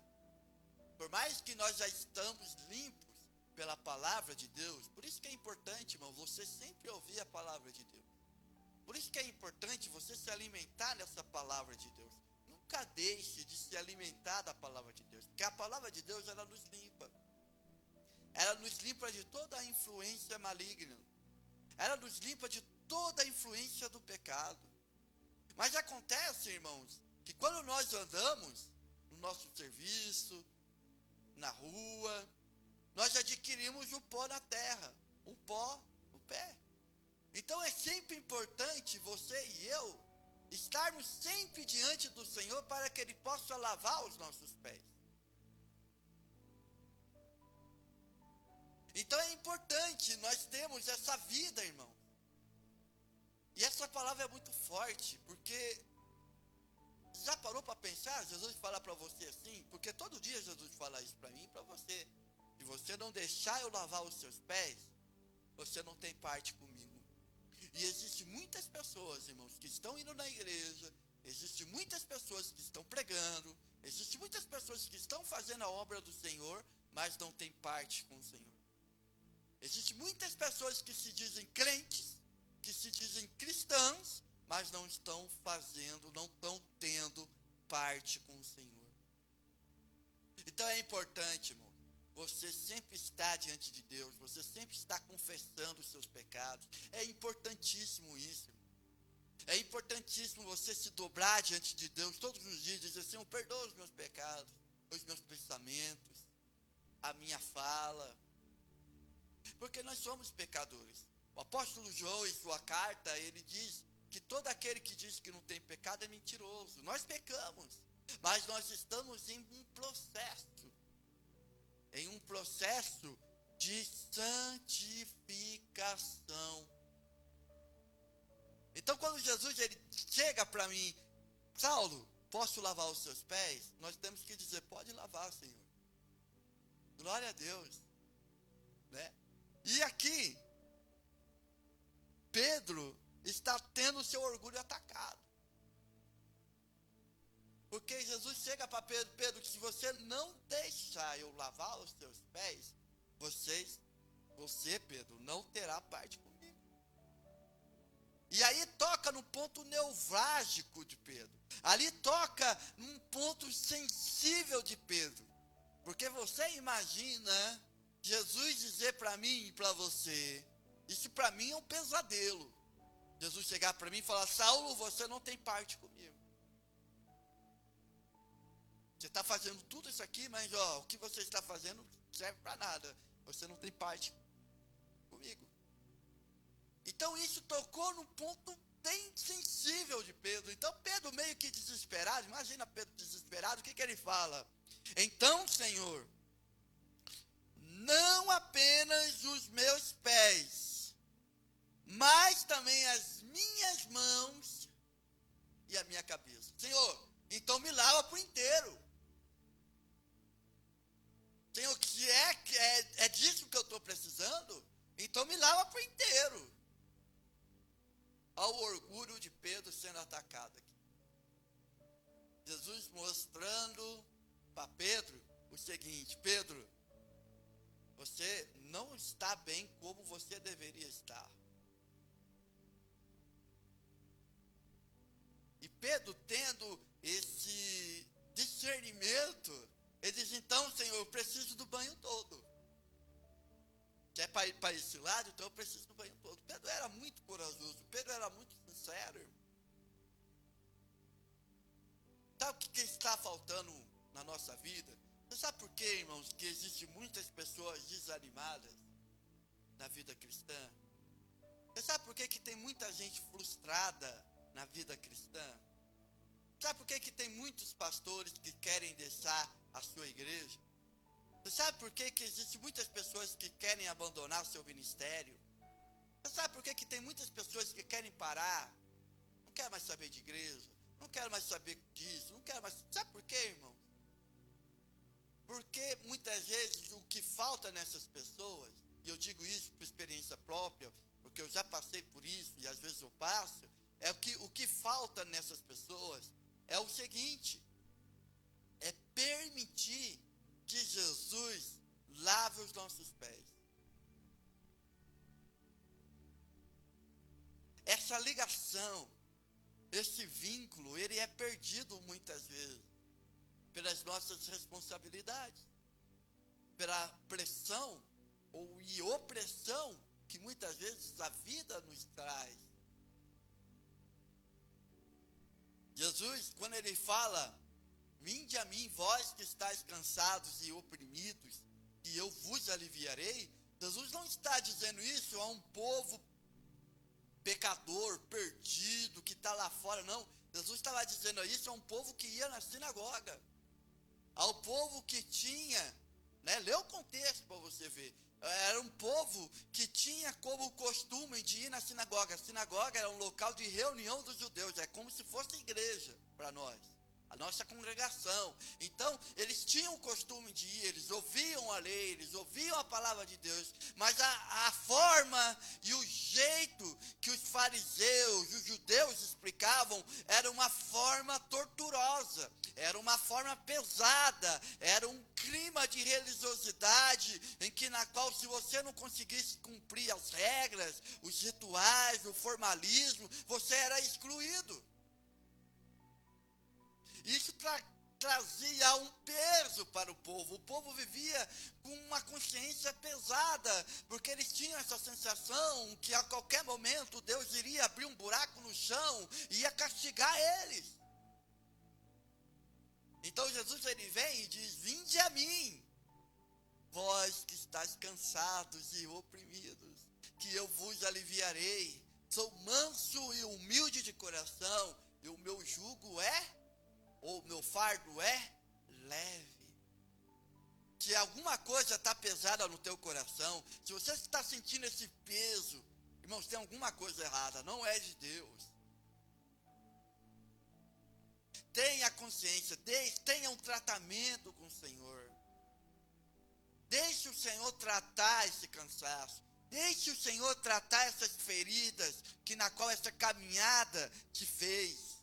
por mais que nós já estamos limpos pela palavra de Deus, por isso que é importante, irmão, você sempre ouvir a palavra de Deus. Por isso que é importante você se alimentar dessa palavra de Deus. Nunca deixe de se alimentar da palavra de Deus. Porque a palavra de Deus, ela nos limpa. Ela nos limpa de toda a influência maligna. Ela nos limpa de toda a influência do pecado. Mas acontece, irmãos, que quando nós andamos no nosso serviço, na rua, nós adquirimos o pó na terra, o pó no pé. Então é sempre importante você e eu estarmos sempre diante do Senhor para que Ele possa lavar os nossos pés. Então é importante nós termos essa vida, irmão. E essa palavra é muito forte, porque já parou para pensar, Jesus falar para você assim? Porque todo dia Jesus fala isso para mim e para você. Se você não deixar eu lavar os seus pés, você não tem parte comigo. E existem muitas pessoas, irmãos, que estão indo na igreja, existem muitas pessoas que estão pregando, existem muitas pessoas que estão fazendo a obra do Senhor, mas não têm parte com o Senhor. Existem muitas pessoas que se dizem crentes, que se dizem cristãs, mas não estão fazendo, não estão tendo parte com o Senhor. Então é importante, irmão, você sempre está diante de Deus, você sempre está confessando os seus pecados. É importantíssimo isso, irmão. É importantíssimo você se dobrar diante de Deus todos os dias e dizer: Senhor, perdoa os meus pecados, os meus pensamentos, a minha fala. Porque nós somos pecadores. O apóstolo João, em sua carta, ele diz que todo aquele que diz que não tem pecado é mentiroso. Nós pecamos, mas nós estamos em um processo de santificação. Então, quando Jesus ele chega para mim: Saulo, posso lavar os seus pés? Nós temos que dizer: pode lavar, Senhor. Glória a Deus, né? E aqui, Pedro está tendo o seu orgulho atacado. Porque Jesus chega para Pedro: Pedro, se você não deixar eu lavar os seus pés, você, Pedro, não terá parte comigo. E aí toca no ponto nevrálgico de Pedro. Ali toca num ponto sensível de Pedro. Porque você imagina Jesus dizer para mim e para você, isso para mim é um pesadelo. Jesus chegar para mim e falar: Saulo, você não tem parte comigo. Você está fazendo tudo isso aqui, mas o que você está fazendo não serve para nada. Você não tem parte comigo. Então isso tocou num ponto bem sensível de Pedro. Então Pedro meio que desesperado, imagina Pedro desesperado, o que ele fala? Então, Senhor, não apenas os meus pés, mas também as minhas mãos e a minha cabeça. Senhor, então me lava por inteiro. Senhor, se é disso que eu estou precisando, então me lava por inteiro. Olha o orgulho de Pedro sendo atacado aqui. Jesus mostrando para Pedro o seguinte: Pedro, você não está bem como você deveria estar. E Pedro, tendo esse discernimento, ele diz: então, Senhor, eu preciso do banho todo. Se é para ir para esse lado, então eu preciso do banho todo. Pedro era muito corajoso, Pedro era muito sincero, irmão. Sabe o que está faltando na nossa vida? Você sabe por quê, irmãos, que existem muitas pessoas desanimadas na vida cristã? Você sabe por que tem muita gente frustrada na vida cristã? Sabe por que tem muitos pastores que querem deixar a sua igreja? Você sabe por que existem muitas pessoas que querem abandonar o seu ministério? Você sabe por que tem muitas pessoas que querem parar? Não quero mais saber de igreja, não quero mais saber disso, não quero mais... Sabe por quê, irmão? Porque muitas vezes o que falta nessas pessoas, e eu digo isso por experiência própria, porque eu já passei por isso e às vezes eu passo, o que falta nessas pessoas é o seguinte: é permitir que Jesus lave os nossos pés. Essa ligação, esse vínculo, ele é perdido muitas vezes pelas nossas responsabilidades, pela pressão e opressão que muitas vezes a vida nos traz. Jesus, quando ele fala: vinde a mim, vós que estáis cansados e oprimidos, que eu vos aliviarei, Jesus não está dizendo isso a um povo pecador, perdido, que está lá fora, não. Jesus estava dizendo isso a um povo que ia na sinagoga, ao povo que tinha, né, lê o contexto para você ver, era um povo que tinha como costume de ir na sinagoga. A sinagoga era um local de reunião dos judeus, é como se fosse igreja para nós, a nossa congregação. Então, eles tinham o costume de ir, eles ouviam a lei, eles ouviam a palavra de Deus, mas a forma e o jeito que os fariseus, os judeus explicavam, era uma forma torturosa, era uma forma pesada, era um clima de religiosidade, na qual, se você não conseguisse cumprir as regras, os rituais, o formalismo, você era excluído. Isso trazia um peso para o povo. O povo vivia com uma consciência pesada, porque eles tinham essa sensação que a qualquer momento Deus iria abrir um buraco no chão e ia castigar eles. Então Jesus, ele vem e diz: vinde a mim, vós que estáis cansados e oprimidos, que eu vos aliviarei. Sou manso e humilde de coração, e o meu jugo o meu fardo é leve. Se alguma coisa está pesada no teu coração, se você está sentindo esse peso, irmãos, tem alguma coisa errada, não é de Deus. Tenha consciência, tenha um tratamento com o Senhor. Deixe o Senhor tratar esse cansaço. Deixe o Senhor tratar essas feridas na qual essa caminhada te fez.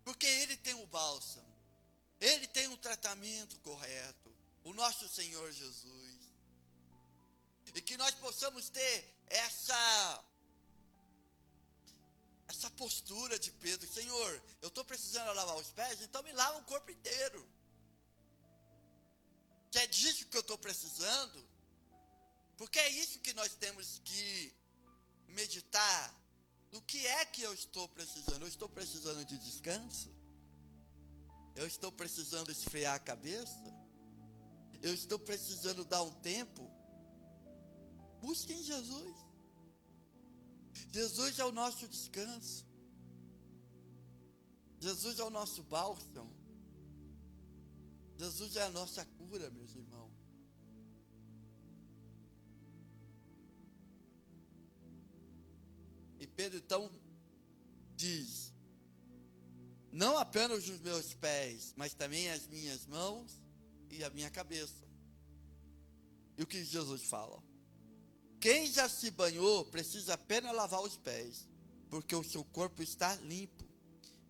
Porque Ele tem o bálsamo, Ele tem um tratamento correto, o nosso Senhor Jesus. E que nós possamos ter essa postura de Pedro: Senhor, eu estou precisando lavar os pés, então me lava o corpo inteiro. Que é disso que eu estou precisando, porque é isso que nós temos que meditar. Do que é que eu estou precisando? Eu estou precisando de descanso? Eu estou precisando esfriar a cabeça? Eu estou precisando dar um tempo? Busque em Jesus. Jesus é o nosso descanso. Jesus é o nosso bálsamo. Jesus é a nossa cura, meus irmãos. E Pedro então diz: não apenas os meus pés, mas também as minhas mãos e a minha cabeça. E o que Jesus fala? Quem já se banhou precisa apenas lavar os pés, porque o seu corpo está limpo.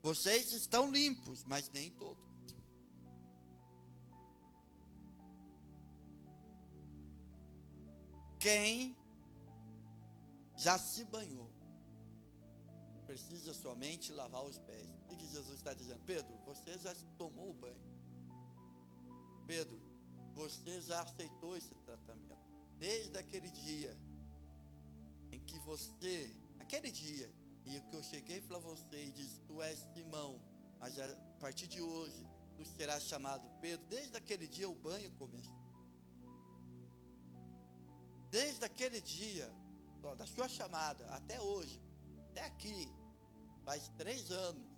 Vocês estão limpos, mas nem todos. Quem já se banhou precisa somente lavar os pés. O que Jesus está dizendo? Pedro, você já tomou o banho. Pedro, você já aceitou esse tratamento. Desde aquele dia em que você, aquele dia em que eu cheguei para você e disse: tu és Simão, mas a partir de hoje tu serás chamado Pedro. Desde aquele dia o banho começou. Desde aquele dia, da sua chamada até hoje, até aqui, faz 3 anos,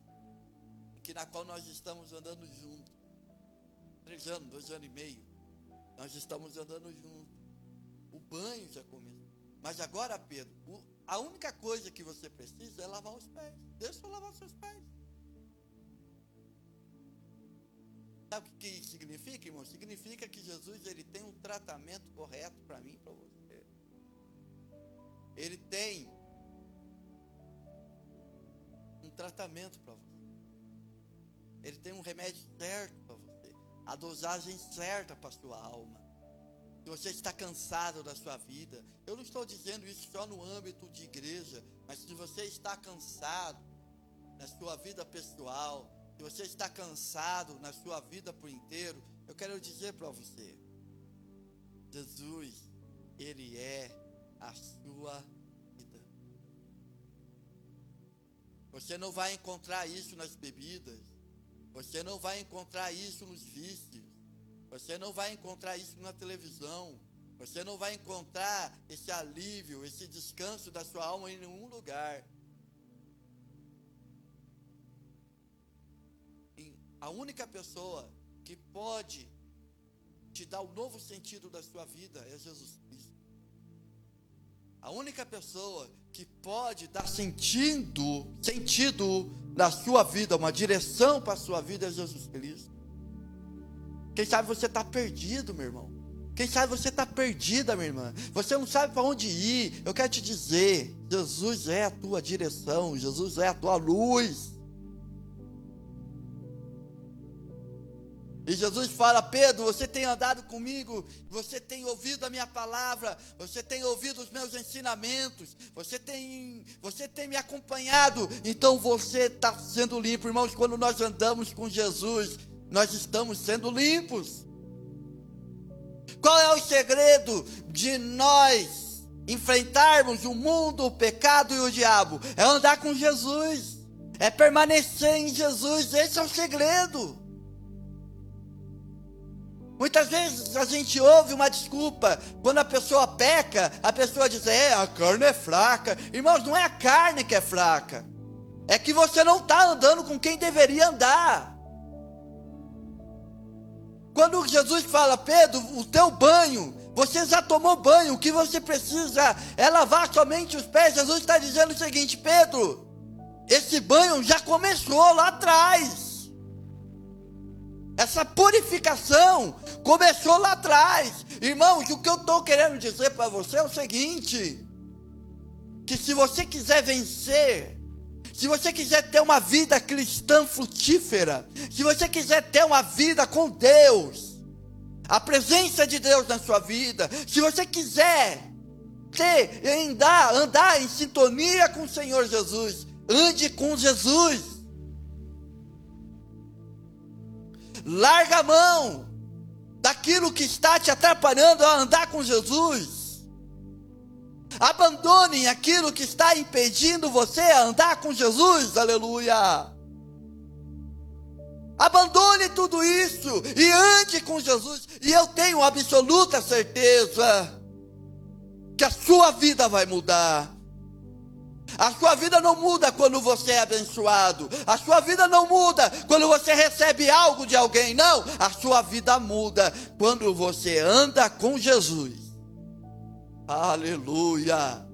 na qual nós estamos andando juntos. 3 anos, 2 anos e meio, nós estamos andando juntos. O banho já começou. Mas agora, Pedro, a única coisa que você precisa é lavar os pés. Deixa eu lavar os seus pés. Sabe o que significa, irmão? Significa que Jesus, ele tem um tratamento correto para mim e para você. Ele tem um tratamento para você. Ele tem um remédio certo para você. A dosagem certa para a sua alma. Se você está cansado da sua vida, eu não estou dizendo isso só no âmbito de igreja, mas se você está cansado na sua vida pessoal, se você está cansado na sua vida por inteiro, eu quero dizer para você: Jesus, Ele é a sua vida. Você não vai encontrar isso nas bebidas, você não vai encontrar isso nos vícios, Você não vai encontrar isso na televisão. Você não vai encontrar esse alívio, esse descanso da sua alma em nenhum lugar. E a única pessoa que pode te dar o novo sentido da sua vida é Jesus Cristo. A única pessoa que pode dar sentido na sua vida, uma direção para a sua vida é Jesus Cristo. Quem sabe você está perdido, meu irmão. Quem sabe você está perdida, minha irmã. Você não sabe para onde ir. Eu quero te dizer, Jesus é a tua direção, Jesus é a tua luz. E Jesus fala: Pedro, você tem andado comigo, você tem ouvido a minha palavra, você tem ouvido os meus ensinamentos, você tem me acompanhado, então você está sendo limpo. Irmãos, quando nós andamos com Jesus, nós estamos sendo limpos. Qual é o segredo de nós enfrentarmos o mundo, o pecado e o diabo? É andar com Jesus, é permanecer em Jesus. Esse é o segredo. Muitas vezes a gente ouve uma desculpa, quando a pessoa peca, a pessoa diz: a carne é fraca. Irmãos, não é a carne que é fraca, é que você não está andando com quem deveria andar. Quando Jesus fala: Pedro, o teu banho, você já tomou banho, o que você precisa é lavar somente os pés. Jesus está dizendo o seguinte: Pedro, esse banho já começou lá atrás. Essa purificação começou lá atrás. Irmãos, o que eu estou querendo dizer para você é o seguinte: que se você quiser vencer, se você quiser ter uma vida cristã frutífera, se você quiser ter uma vida com Deus, a presença de Deus na sua vida, se você quiser andar em sintonia com o Senhor Jesus, ande com Jesus. Larga a mão daquilo que está te atrapalhando a andar com Jesus. Abandone aquilo que está impedindo você a andar com Jesus. Aleluia. Abandone tudo isso e ande com Jesus. E eu tenho absoluta certeza que a sua vida vai mudar. A sua vida não muda quando você é abençoado. A sua vida não muda quando você recebe algo de alguém. Não, a sua vida muda quando você anda com Jesus. Aleluia.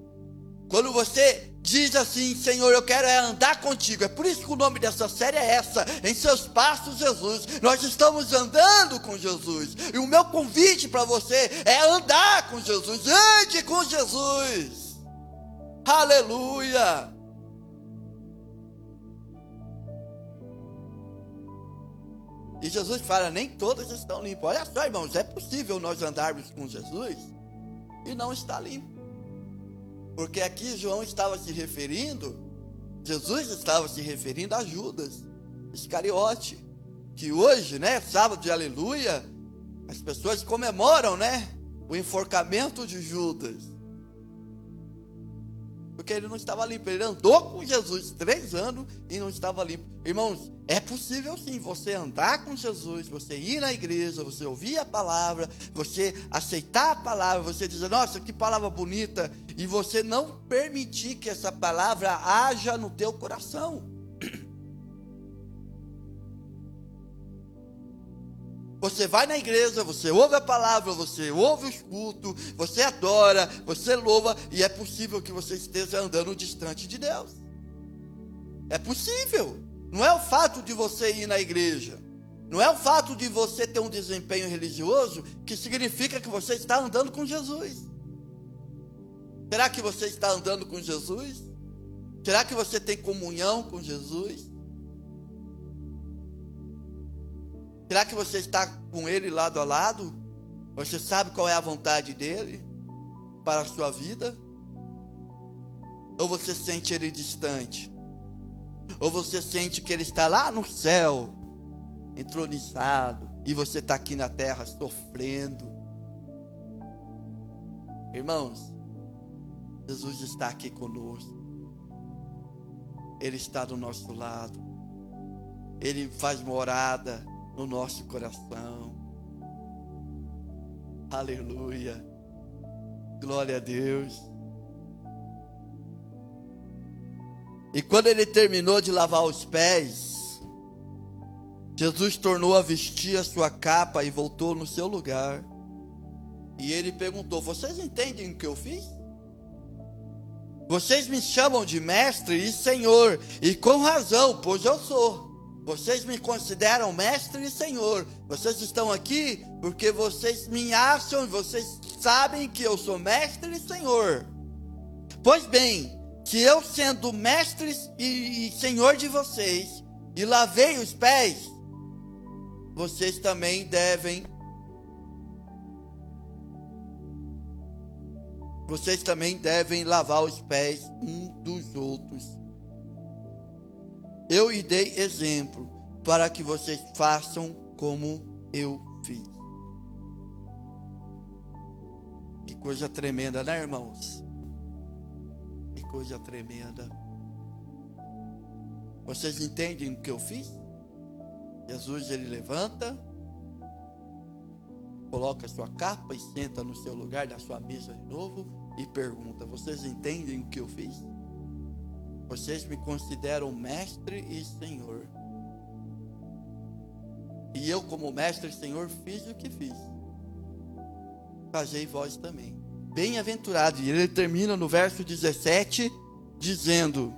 Quando você diz assim: Senhor, eu quero andar contigo. É por isso que o nome dessa série é essa: Em Seus Passos, Jesus. Nós estamos andando com Jesus. E o meu convite para você é andar com Jesus. Ande com Jesus. Aleluia! E Jesus fala: nem todos estão limpos. Olha só, irmãos, é possível nós andarmos com Jesus e não estar limpo. Porque aqui João estava se referindo, Jesus estava se referindo a Judas Iscariote, que hoje, sábado de aleluia, as pessoas comemoram, o enforcamento de Judas. Porque ele não estava limpo. Ele andou com Jesus 3 anos e não estava limpo. Irmãos, é possível sim você andar com Jesus, você ir na igreja, você ouvir a palavra, você aceitar a palavra, você dizer: nossa, que palavra bonita, e você não permitir que essa palavra haja no teu coração. Você vai na igreja, você ouve a palavra, você ouve os cultos, você adora, você louva, e é possível que você esteja andando distante de Deus. É possível. Não é o fato de você ir na igreja, não é o fato de você ter um desempenho religioso que significa que você está andando com Jesus. Será que você está andando com Jesus? Será que você tem comunhão com Jesus? Será que você está com Ele lado a lado? Você sabe qual é a vontade dEle para a sua vida? Ou você sente Ele distante? Ou você sente que Ele está lá no céu, entronizado, e você está aqui na terra sofrendo? Irmãos, Jesus está aqui conosco. Ele está do nosso lado. Ele faz morada no nosso coração. Aleluia. Glória a Deus. E quando ele terminou de lavar os pés, Jesus tornou a vestir a sua capa e voltou no seu lugar. E ele perguntou: vocês entendem o que eu fiz? Vocês me chamam de mestre e senhor, e com razão, pois eu sou. Vocês me consideram mestre e senhor. Vocês estão aqui porque vocês me acham e vocês sabem que eu sou mestre e senhor. Pois bem, que eu sendo mestre e senhor de vocês, e lavei os pés, vocês também devem lavar os pés uns dos outros. Eu lhe dei exemplo para que vocês façam como eu fiz. Que coisa tremenda, né, irmãos? Que coisa tremenda. Vocês entendem o que eu fiz? Jesus, ele levanta, coloca a sua capa e senta no seu lugar da sua mesa de novo e pergunta: vocês entendem o que eu fiz? Vocês me consideram mestre e senhor. E eu, como mestre e senhor, fiz o que fiz. Fazei vós também. Bem-aventurado. E ele termina no verso 17, dizendo: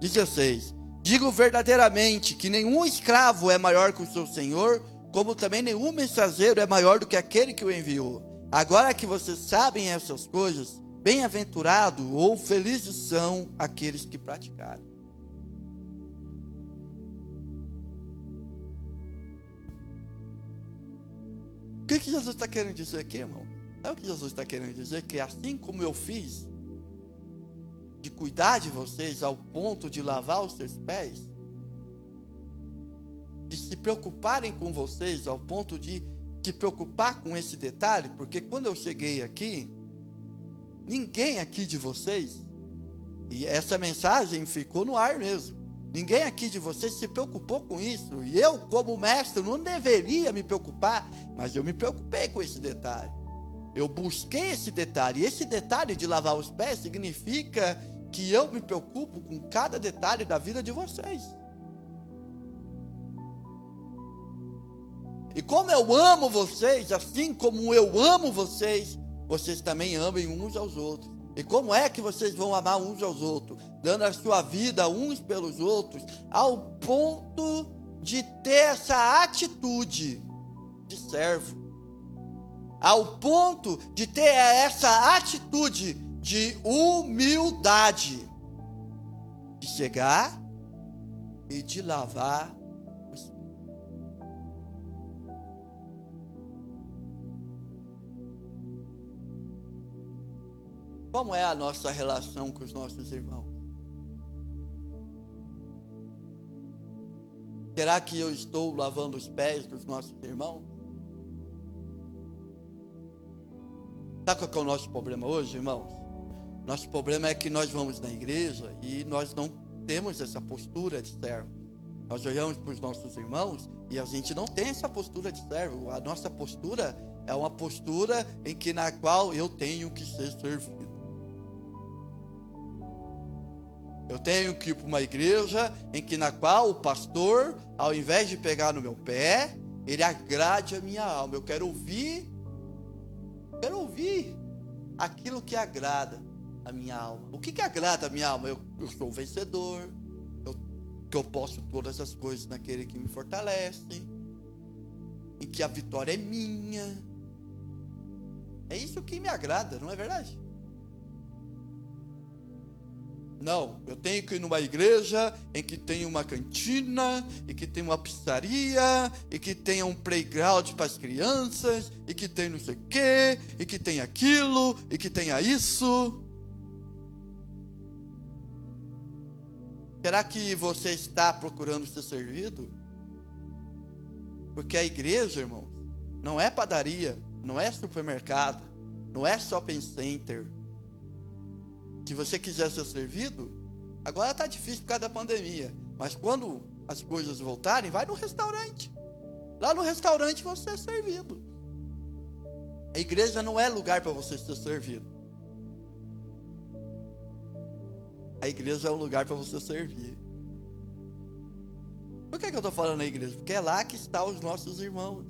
16. Digo verdadeiramente que nenhum escravo é maior que o seu senhor, como também nenhum mensageiro é maior do que aquele que o enviou. Agora que vocês sabem essas coisas, bem-aventurado ou felizes são aqueles que praticaram. O que Jesus está querendo dizer aqui, irmão? Sabe o que Jesus está querendo dizer? Que assim como eu fiz, de cuidar de vocês ao ponto de lavar os seus pés, de se preocuparem com vocês ao ponto de se preocupar com esse detalhe, porque quando eu cheguei aqui, ninguém aqui de vocês, e essa mensagem ficou no ar mesmo, ninguém aqui de vocês se preocupou com isso, e eu como mestre não deveria me preocupar, mas eu me preocupei com esse detalhe, eu busquei esse detalhe, e esse detalhe de lavar os pés significa que eu me preocupo com cada detalhe da vida de vocês. E como eu amo vocês, assim como eu amo vocês, vocês também amem uns aos outros. E como é que vocês vão amar uns aos outros? Dando a sua vida uns pelos outros, ao ponto de ter essa atitude de servo. Ao ponto de ter essa atitude de humildade. De chegar e de lavar os pés. Como é a nossa relação com os nossos irmãos? Será que eu estou lavando os pés dos nossos irmãos? Sabe qual que é o nosso problema hoje, irmãos? Nosso problema é que nós vamos na igreja e nós não temos essa postura de servo. Nós olhamos para os nossos irmãos e a gente não tem essa postura de servo. A nossa postura é uma postura na qual eu tenho que ser servido. Eu tenho que ir para uma igreja na qual o pastor, ao invés de pegar no meu pé, ele agrade a minha alma. Eu quero ouvir aquilo que agrada a minha alma. O que agrada a minha alma? Eu sou vencedor, que eu posso todas as coisas naquele que me fortalece, em que a vitória é minha. É isso que me agrada, não é verdade? Não, eu tenho que ir numa igreja em que tem uma cantina, e que tem uma pizzaria, e que tem um playground para as crianças, e que tem não sei o quê, e que tem aquilo, e que tenha isso. Será que você está procurando ser servido? Porque a igreja, irmãos, não é padaria, não é supermercado, não é shopping center. Se você quiser ser servido, agora está difícil por causa da pandemia, mas quando as coisas voltarem, vai no restaurante. Lá no restaurante você é servido. A igreja não é lugar para você ser servido. A igreja é um lugar para você servir. Por que eu estou falando na igreja? Porque é lá que estão os nossos irmãos.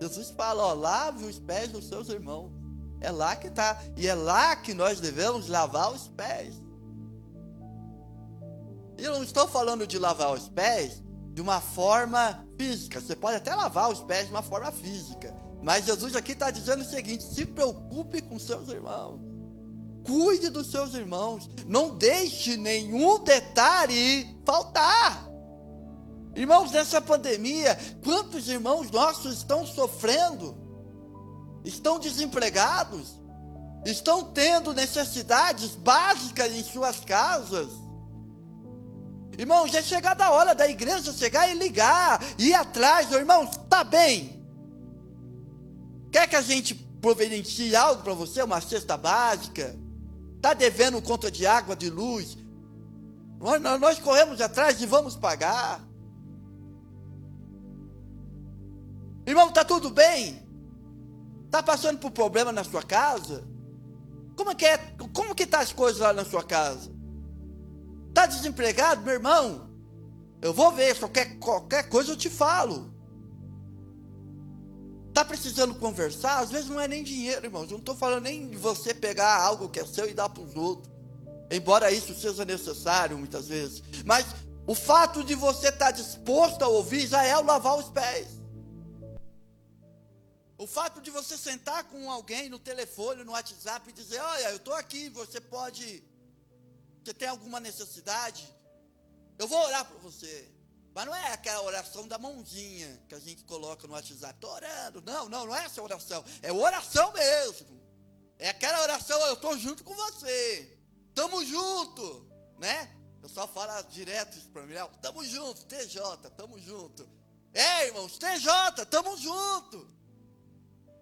Jesus fala, ó, lave os pés dos seus irmãos. É lá que está. E é lá que nós devemos lavar os pés. E eu não estou falando de lavar os pés de uma forma física. Você pode até lavar os pés de uma forma física. Mas Jesus aqui está dizendo o seguinte: se preocupe com seus irmãos. Cuide dos seus irmãos. Não deixe nenhum detalhe faltar. Irmãos, nessa pandemia, quantos irmãos nossos estão sofrendo? Estão desempregados? Estão tendo necessidades básicas em suas casas? Irmãos, é chegada a hora da igreja chegar e ligar, ir atrás. Irmãos, está bem? Quer que a gente providencie algo para você? Uma cesta básica? Está devendo conta de água, de luz? Nós corremos atrás e vamos pagar. Irmão, está tudo bem? Está passando por problema na sua casa? Como que está as coisas lá na sua casa? Está desempregado, meu irmão? Eu vou ver, qualquer coisa eu te falo. Está precisando conversar? Às vezes não é nem dinheiro, irmãos. Eu não estou falando nem de você pegar algo que é seu e dar para os outros. Embora isso seja necessário muitas vezes. Mas o fato de você estar disposto a ouvir já é o lavar os pés. O fato de você sentar com alguém no telefone, no WhatsApp e dizer, olha, eu estou aqui, você tem alguma necessidade? Eu vou orar por você. Mas não é aquela oração da mãozinha que a gente coloca no WhatsApp. Estou orando. Não é essa oração. É oração mesmo. É aquela oração, eu estou junto com você. Tamo junto, né? Eu só falo direto isso para mim. Tamo junto, TJ, tamo junto. Irmãos, TJ, tamo junto.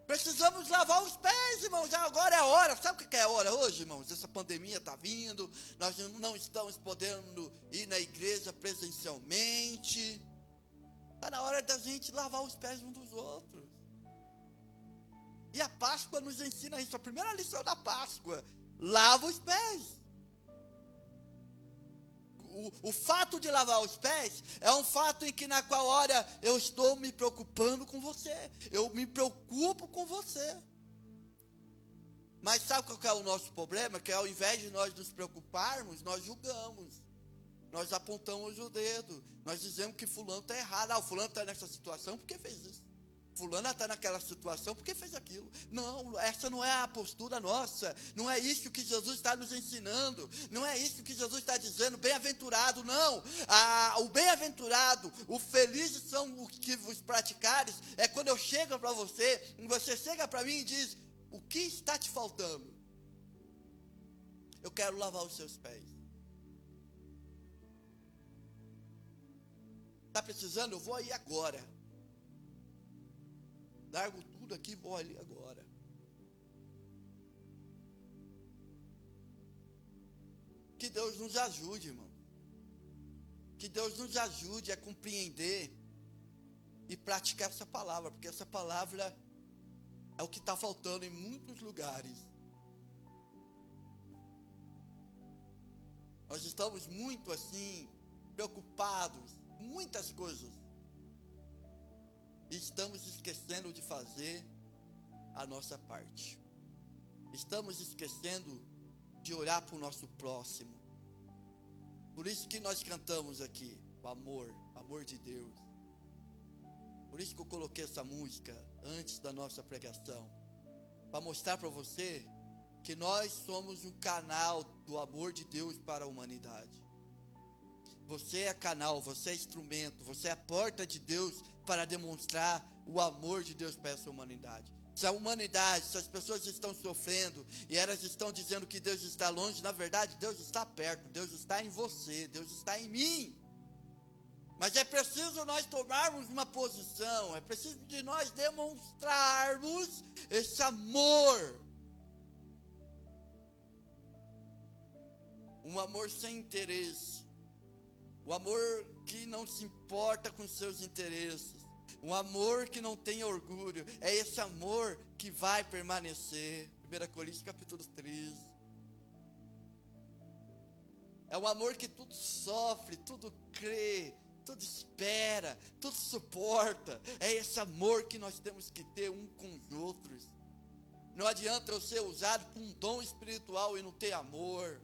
Precisamos lavar os pés, irmãos. Agora é a hora. Sabe o que é a hora hoje, irmãos? Essa pandemia está vindo. Nós não estamos podendo ir na igreja presencialmente. Está na hora da gente lavar os pés uns dos outros. E a Páscoa nos ensina isso. A primeira lição da Páscoa: lava os pés. O fato de lavar os pés é um fato em que na qual hora eu estou me preocupando com você. Eu me preocupo com você. Mas sabe qual que é o nosso problema? Que ao invés de nós nos preocuparmos, nós julgamos. Nós apontamos o dedo. Nós dizemos que fulano está errado. O fulano está nessa situação porque fez isso. Fulano está naquela situação porque fez aquilo. Não, essa não é a postura nossa. Não é isso que Jesus está nos ensinando. Não é isso que Jesus está dizendo. Bem-aventurado, não. O bem-aventurado, o felizes são os que vos praticares. É quando eu chego para você, e você chega para mim e diz: o que está te faltando? Eu quero lavar os seus pés. Está precisando? Eu vou aí agora. Largo tudo aqui e vou ali agora. Que Deus nos ajude, irmão. Que Deus nos ajude a compreender e praticar essa palavra, porque essa palavra é o que está faltando em muitos lugares. Nós estamos muito assim, preocupados, muitas coisas. E estamos esquecendo de fazer a nossa parte. Estamos esquecendo de orar para o nosso próximo. Por isso que nós cantamos aqui, o amor de Deus. Por isso que eu coloquei essa música antes da nossa pregação. Para mostrar para você que nós somos um canal do amor de Deus para a humanidade. Você é canal, você é instrumento, você é a porta de Deus para demonstrar o amor de Deus para essa humanidade. Se a humanidade, se as pessoas estão sofrendo e elas estão dizendo que Deus está longe, na verdade Deus está perto, Deus está em você, Deus está em mim. Mas é preciso nós tomarmos uma posição, é preciso de nós demonstrarmos esse amor. Um amor sem interesse. O amor que não se importa com seus interesses. Um amor que não tem orgulho. É esse amor que vai permanecer. 1 Coríntios capítulo 13. É um amor que tudo sofre, tudo crê, tudo espera, tudo suporta. É esse amor que nós temos que ter um com os outros. Não adianta eu ser usado por um dom espiritual e não ter amor.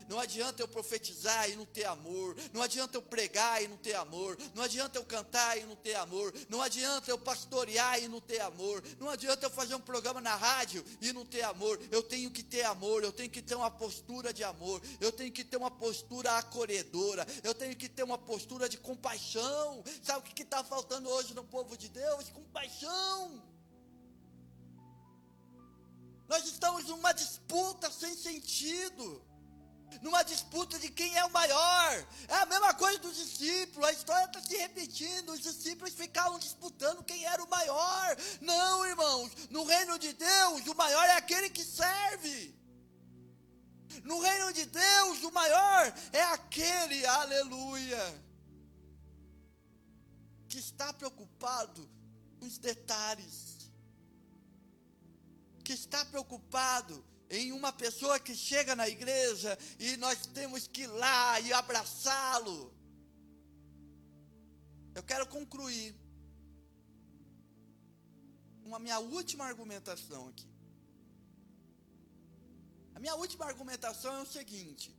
Não adianta eu profetizar e não ter amor. Não adianta eu pregar e não ter amor. Não adianta eu cantar e não ter amor. Não adianta eu pastorear e não ter amor. Não adianta eu fazer um programa na rádio e não ter amor. Eu tenho que ter amor. Eu tenho que ter uma postura de amor. Eu tenho que ter uma postura acolhedora. Eu tenho que ter uma postura de compaixão. Sabe o que está faltando hoje no povo de Deus? Compaixão. Nós estamos numa disputa sem sentido. Numa disputa de quem é o maior. É a mesma coisa dos discípulos. A história está se repetindo. Os discípulos ficavam disputando quem era o maior. Não, irmãos. No reino de Deus, o maior é aquele que serve. No reino de Deus, o maior é aquele, aleluia, que está preocupado com os detalhes. Que está preocupado em uma pessoa que chega na igreja e nós temos que ir lá e abraçá-lo. Eu quero concluir com a minha última argumentação aqui. A minha última argumentação é o seguinte.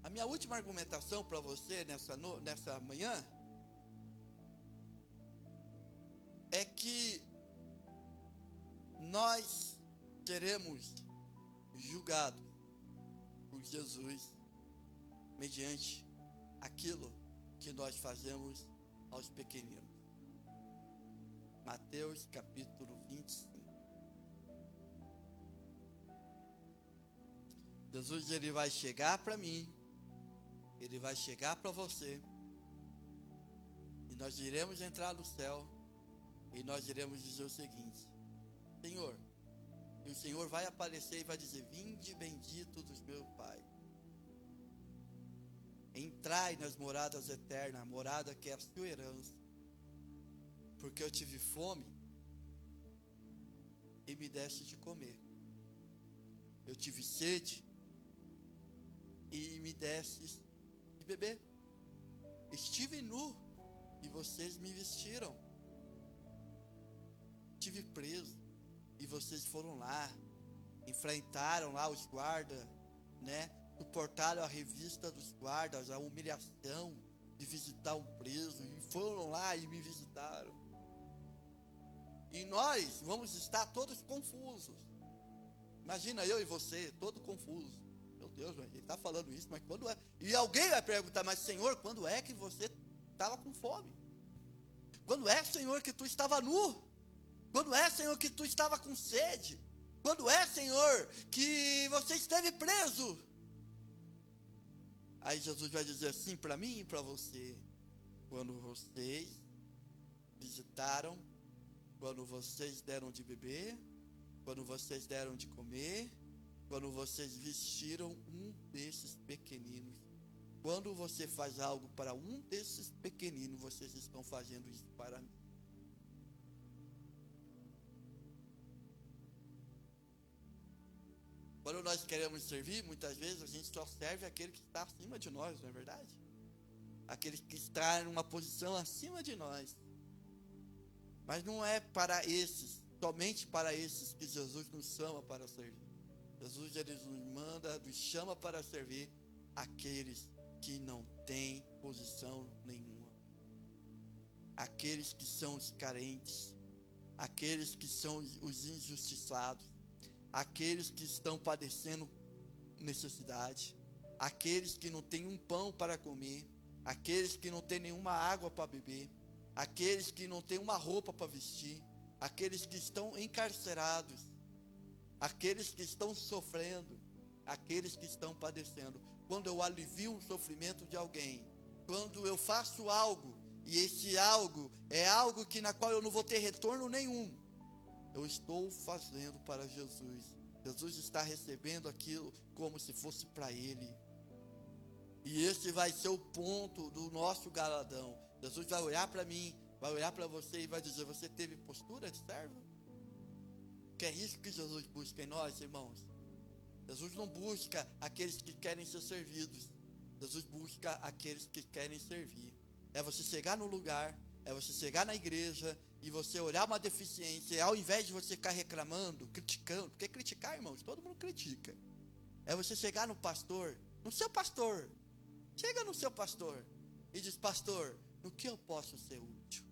A minha última argumentação para você nessa manhã é que nós seremos julgados por Jesus mediante aquilo que nós fazemos aos pequeninos. Mateus capítulo 25. Jesus, ele vai chegar para mim, ele vai chegar para você, e nós iremos entrar no céu. E nós iremos dizer o seguinte: Senhor, e o Senhor vai aparecer e vai dizer: vinde bendito dos meu Pai, entrai nas moradas eternas, a morada que é a sua herança, porque eu tive fome e me deste de comer, eu tive sede e me destes de beber, estive nu e vocês me vestiram, estive preso e vocês foram lá, enfrentaram lá os guardas, né? Suportaram a revista dos guardas, a humilhação de visitar um preso, e foram lá e me visitaram. E nós vamos estar todos confusos. Imagina eu e você, todo confuso. Meu Deus, ele está falando isso, mas quando é? E alguém vai perguntar: mas Senhor, quando é que você estava com fome? Quando é, Senhor, que tu estava nu? Quando é, Senhor, que tu estava com sede? Quando é, Senhor, que você esteve preso? Aí Jesus vai dizer assim para mim e para você: quando vocês visitaram, quando vocês deram de beber, quando vocês deram de comer, quando vocês vestiram um desses pequeninos. Quando você faz algo para um desses pequeninos, vocês estão fazendo isso para mim. Quando nós queremos servir, muitas vezes a gente só serve aquele que está acima de nós, não é verdade? Aquele que está em uma posição acima de nós. Mas não é para esses, somente para esses que Jesus nos chama para servir. Jesus, ele nos manda, nos chama para servir aqueles que não têm posição nenhuma. Aqueles que são os carentes, aqueles que são os injustiçados, aqueles que estão padecendo necessidade, aqueles que não têm um pão para comer, aqueles que não têm nenhuma água para beber, aqueles que não têm uma roupa para vestir, aqueles que estão encarcerados, aqueles que estão sofrendo, aqueles que estão padecendo. Quando eu alivio um sofrimento de alguém, quando eu faço algo, e esse algo é algo que na qual eu não vou ter retorno nenhum, eu estou fazendo para Jesus. Jesus está recebendo aquilo como se fosse para Ele. E esse vai ser o ponto do nosso galardão. Jesus vai olhar para mim, vai olhar para você e vai dizer: você teve postura de servo? Que é isso que Jesus busca em nós, irmãos. Jesus não busca aqueles que querem ser servidos. Jesus busca aqueles que querem servir. É você chegar no lugar, é você chegar na igreja e você olhar uma deficiência, e ao invés de você ficar reclamando, criticando, porque criticar, irmãos, todo mundo critica. É você chegar no pastor, no seu pastor. Chega no seu pastor e diz: pastor, no que eu posso ser útil?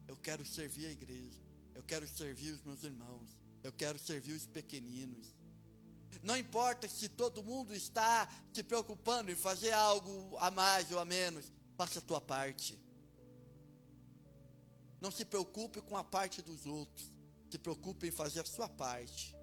Eu quero servir a igreja, eu quero servir os meus irmãos, eu quero servir os pequeninos. Não importa se todo mundo está se preocupando em fazer algo a mais ou a menos, faça a tua parte. Não se preocupe com a parte dos outros, se preocupe em fazer a sua parte.